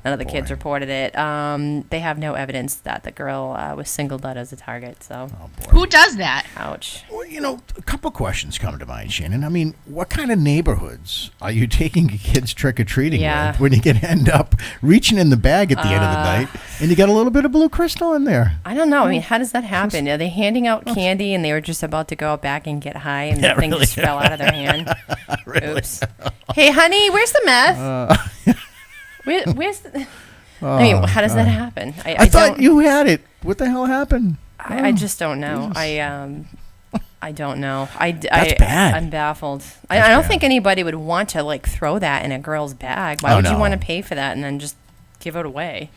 C: None of the kids reported it. They have no evidence that the girl was singled out as a target. So,
A: Who does that?
C: Ouch.
B: Well, you know, a couple questions come to mind, Shannon. I mean, what kind of neighborhoods are you taking your kids trick-or-treating with when you can end up reaching in the bag at the end of the night and you got a little bit of blue crystal in there?
C: I don't know. I mean, how does that happen? Are they handing out candy and they were just about to go out back and get high and the thing just fell out of their hand?
B: Really?
C: Oops. Hey, honey, where's the meth? Where's the... I mean, how does that happen?
B: I thought you had it. What the hell happened?
C: I just don't know. I don't know.
B: That's bad.
C: I'm baffled. I don't think anybody would want to throw that in a girl's bag. Why would you want to pay for that and then just give it away?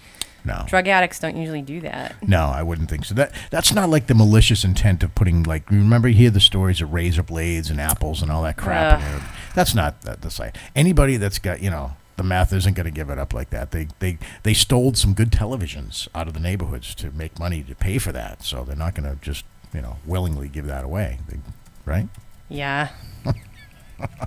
B: No.
C: Drug addicts don't usually do that.
B: No, I wouldn't think so. That's not like the malicious intent of putting, like, remember you hear the stories of razor blades and apples and all that crap. That's not the site. Anybody that's got, the meth isn't going to give it up like that. They stole some good televisions out of the neighborhoods to make money to pay for that. So they're not going to just, willingly give that away. Right?
C: Yeah.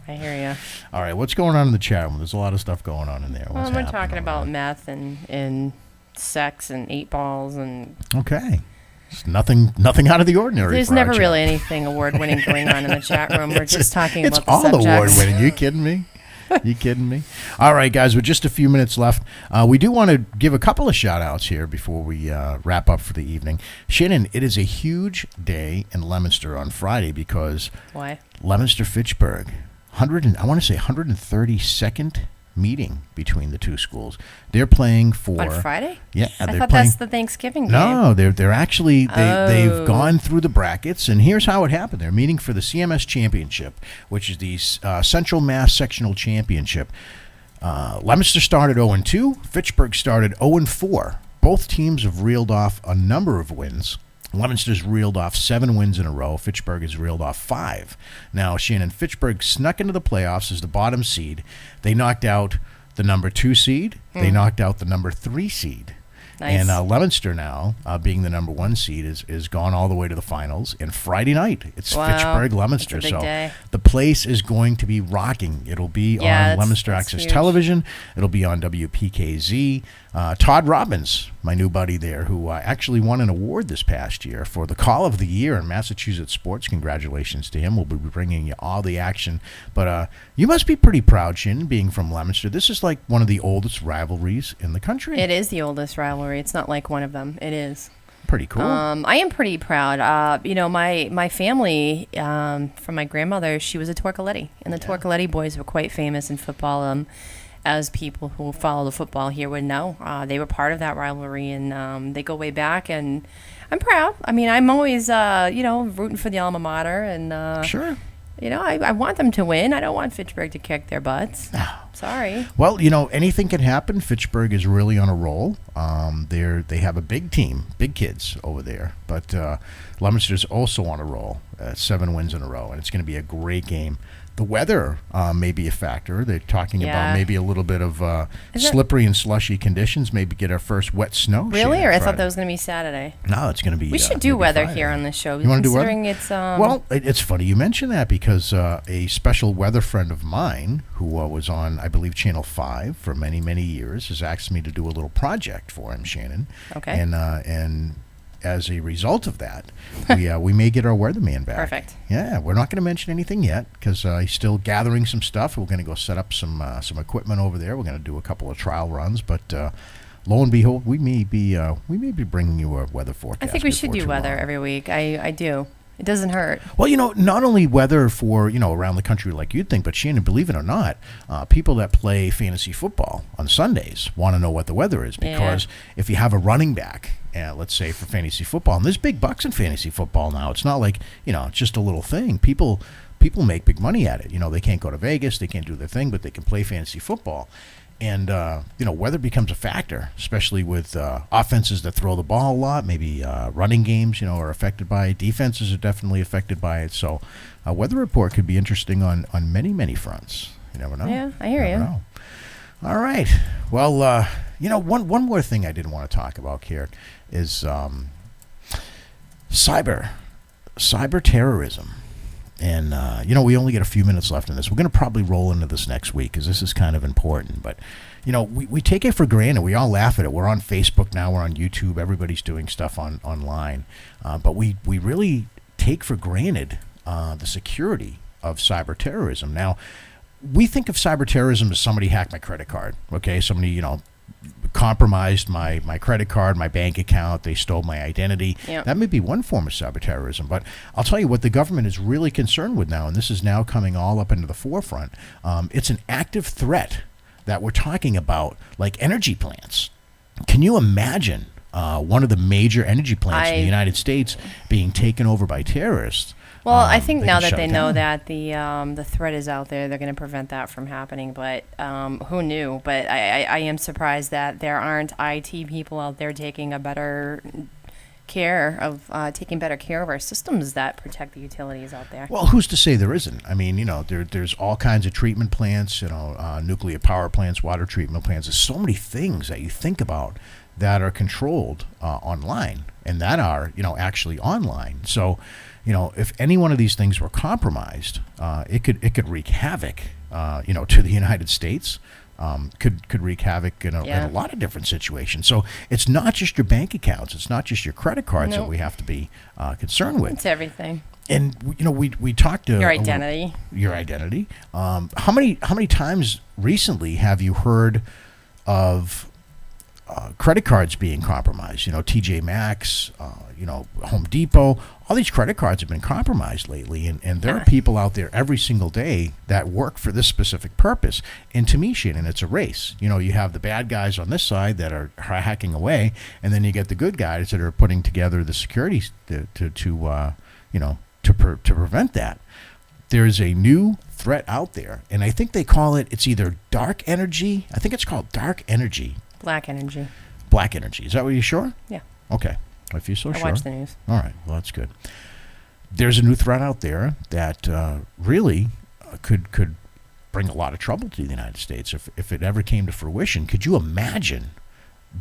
C: I hear you.
B: All right, what's going on in the chat room? There's a lot of stuff going on in there.
C: Well, we're talking about meth and sex and 8 balls and.
B: Okay. It's nothing out of the ordinary.
C: There's never really anything award-winning going on in the chat room. We're just talking about the subjects.
B: It's all award-winning. You kidding me? You kidding me? All right, guys, with just a few minutes left, we do want to give a couple of shout-outs here before we wrap up for the evening. Shannon, it is a huge day in Leominster on Friday because
C: why?
B: Leominster-Fitchburg, I want to say 132nd meeting between the two schools. They're playing for
C: on Friday.
B: Yeah,
C: I thought that's the Thanksgiving game.
B: No, they're actually they've gone through the brackets, and here's how it happened. They're meeting for the CMS Championship, which is the Central Mass Sectional Championship. Leominster started 0-2. Fitchburg started 0-4. Both teams have reeled off a number of wins. Leominster's reeled off 7 wins in a row. Fitchburg has reeled off 5. Now, Shannon, Fitchburg snuck into the playoffs as the bottom seed. They knocked out the number 2 seed. They knocked out the number 3 seed. Nice. And Leominster now, being the number 1 seed, is gone all the way to the finals. And Friday night, it's Fitchburg-Leominster. So
C: day.
B: The place is going to be rocking. It'll be on Leominster Access
C: huge.
B: Television. It'll be on WPKZ. Todd Robbins, my new buddy there, who actually won an award this past year for the Call of the Year in Massachusetts sports. Congratulations to him. We'll be bringing you all the action. But you must be pretty proud, Shannon, being from Leominster. This is like one of the oldest rivalries in the country.
C: It is the oldest rivalry. It's not like one of them. It is.
B: Pretty cool.
C: I am pretty proud. My family, from my grandmother, she was a Torcoletti. And the Torcoletti boys were quite famous in football. As people who follow the football here would know, they were part of that rivalry, and they go way back. And I'm proud. I mean, I'm always, rooting for the alma mater, and
B: sure.
C: I want them to win. I don't want Fitchburg to kick their butts. No. Sorry.
B: Well, anything can happen. Fitchburg is really on a roll. They have a big team, big kids over there. But Leominster's also on a roll, 7 wins in a row, and it's going to be a great game. The weather may be a factor. They're talking about maybe a little bit of slippery and slushy conditions. Maybe get our first wet snow.
C: Really? Or I thought that was going to be Saturday.
B: No, it's going to be.
C: We should do weather
B: Friday.
C: Here on this show.
B: You want to do weather?
C: It's
B: well, it's funny you mention that because a special weather friend of mine who was on, I believe, Channel 5 for many, many years has asked me to do a little project for him, Shannon.
C: Okay.
B: And as a result of that, we may get our weatherman back.
C: Perfect.
B: Yeah, we're not going to mention anything yet because he's still gathering some stuff. We're going to go set up some equipment over there. We're going to do a couple of trial runs, but lo and behold, we may be bringing you a weather forecast.
C: I think we should do weather every week. I do. It doesn't hurt.
B: Well, not only weather for, around the country like you'd think, but Shannon, believe it or not, people that play fantasy football on Sundays want to know what the weather is because if you have a running back, let's say for fantasy football, and there's big bucks in fantasy football now. It's not like, it's just a little thing. People make big money at it. They can't go to Vegas, they can't do their thing, but they can play fantasy football. And, weather becomes a factor, especially with offenses that throw the ball a lot. Maybe running games, are affected by it. Defenses are definitely affected by it. So a weather report could be interesting on many, many fronts. You never know.
C: Yeah, I hear you.
B: Know. All right. Well, one more thing I didn't want to talk about here is cyber terrorism. And, we only get a few minutes left in this. We're going to probably roll into this next week because this is kind of important. But, we take it for granted. We all laugh at it. We're on Facebook now. We're on YouTube. Everybody's doing stuff online. But we really take for granted the security of cyber terrorism. Now, we think of cyber terrorism as somebody hacked my credit card. Okay, somebody, compromised my credit card, my bank account, they stole my identity.
C: Yep.
B: That may be one form of cyber terrorism, but I'll tell you what the government is really concerned with now, and this is now coming all up into the forefront. It's an active threat that we're talking about, like energy plants. Can you imagine one of the major energy plants in the United States being taken over by terrorists.
C: Well, I think now that
B: shut
C: they
B: it
C: know
B: down.
C: that the threat is out there, they're going to prevent that from happening. But who knew? But I am surprised that there aren't IT people out there taking better care of our systems that protect the utilities out there.
B: Well, who's to say there isn't? I mean, there's all kinds of treatment plants, nuclear power plants, water treatment plants. There's so many things that you think about that are controlled online and that are, actually online. So, if any one of these things were compromised, it could wreak havoc, to the United States. Could wreak havoc in a lot of different situations. So it's not just your bank accounts, it's not just your credit cards that we have to be concerned with.
C: It's everything.
B: And we talked to
C: your identity.
B: Your identity. How many times recently have you heard of credit cards being compromised? TJ Maxx, Home Depot. All these credit cards have been compromised lately, and there are people out there every single day that work for this specific purpose. And to me, Shannon, it's a race. You have the bad guys on this side that are hacking away, and then you get the good guys that are putting together the security to prevent that. There's a new threat out there, and I think they call it's either dark energy. I think it's called dark energy.
C: Black energy.
B: Black energy. Is that what you're sure?
C: Yeah.
B: Okay. If you're so sure.
C: I watch the news.
B: All right. Well, that's good. There's a new threat out there that really could bring a lot of trouble to the United States if it ever came to fruition. Could you imagine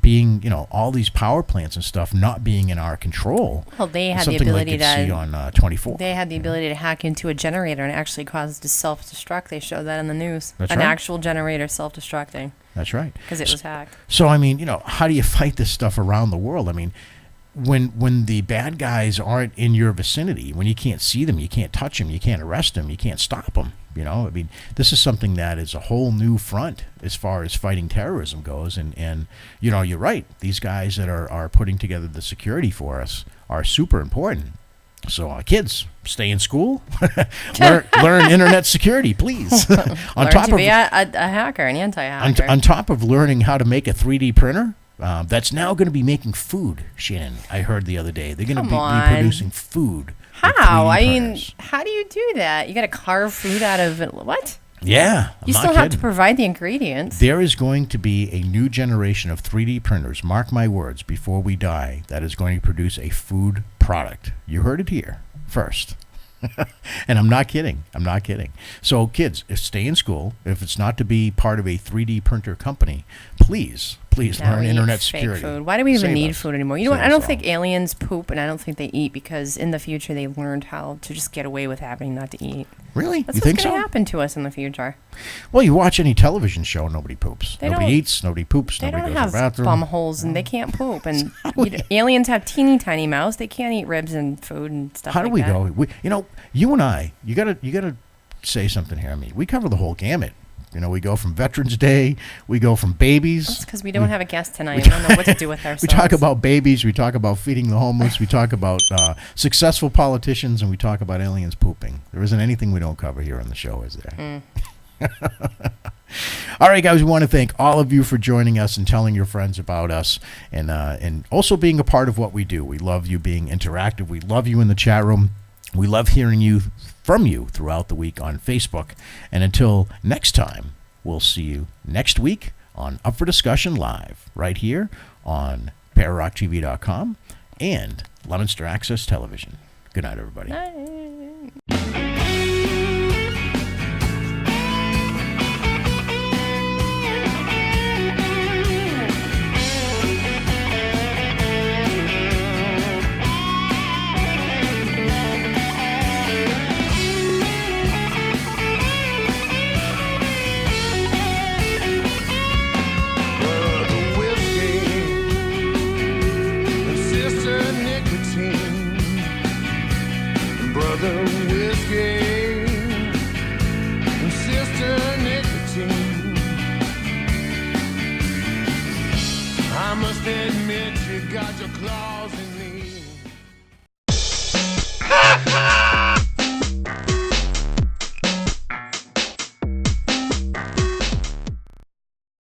B: being, all these power plants and stuff not being in our control?
C: Well, they had the
B: Something
C: ability
B: like you'd see on 24.
C: They had the ability to hack into a generator and actually cause it to self-destruct. They showed that in the news.
B: That's
C: An
B: right.
C: actual generator self-destructing.
B: That's right.
C: Because it was hacked.
B: So, I mean, how do you fight this stuff around the world? I mean, when the bad guys aren't in your vicinity, when you can't see them, you can't touch them, you can't arrest them, you can't stop them. I mean, this is something that is a whole new front as far as fighting terrorism goes. And you're right. These guys that are putting together the security for us are super important. So, kids, stay in school, learn internet security, please.
C: Learn to be a hacker, an anti-hacker.
B: On top of learning how to make a 3D printer, that's now going to be making food, Shannon. I heard the other day. They're going to be producing food.
C: How? I mean, how do you do that? You got to carve food out of it. What?
B: Yeah.
C: You still have to provide the ingredients.
B: There is going to be a new generation of 3D printers, mark my words, before we die, that is going to produce a food product. You heard it here first. And I'm not kidding. So kids, stay in school. If it's not to be part of a 3D printer company, please learn internet security.
C: Food. Why do we even need food anymore? You know what? I don't think aliens poop, and I don't think they eat because in the future they learned how to just get away with having not to eat.
B: Really?
C: That's
B: you think
C: what's going to happen to us in the future.
B: Well, you watch any television show, nobody poops. Nobody eats, nobody poops,
C: they
B: nobody
C: don't
B: goes to the
C: have
B: bathroom.
C: bum holes, and they can't poop. And aliens have teeny tiny mouths. They can't eat ribs and food and stuff
B: How
C: like
B: do we
C: that.
B: go? You and I, you gotta say something here. I mean, we cover the whole gamut. We go from Veterans Day, we go from babies.
C: That's because we don't have a guest tonight. We don't know what to do with ourselves.
B: We talk about babies, we talk about feeding the homeless, we talk about successful politicians, and we talk about aliens pooping. There isn't anything we don't cover here on the show, is there? All right, guys, we want to thank all of you for joining us and telling your friends about us and also being a part of what we do. We love you being interactive. We love you in the chat room. We love hearing from you throughout the week on Facebook. And until next time, we'll see you next week on Up for Discussion Live, right here on ParaRockTV.com and Lemonster Access Television. Good night, everybody.
C: Night.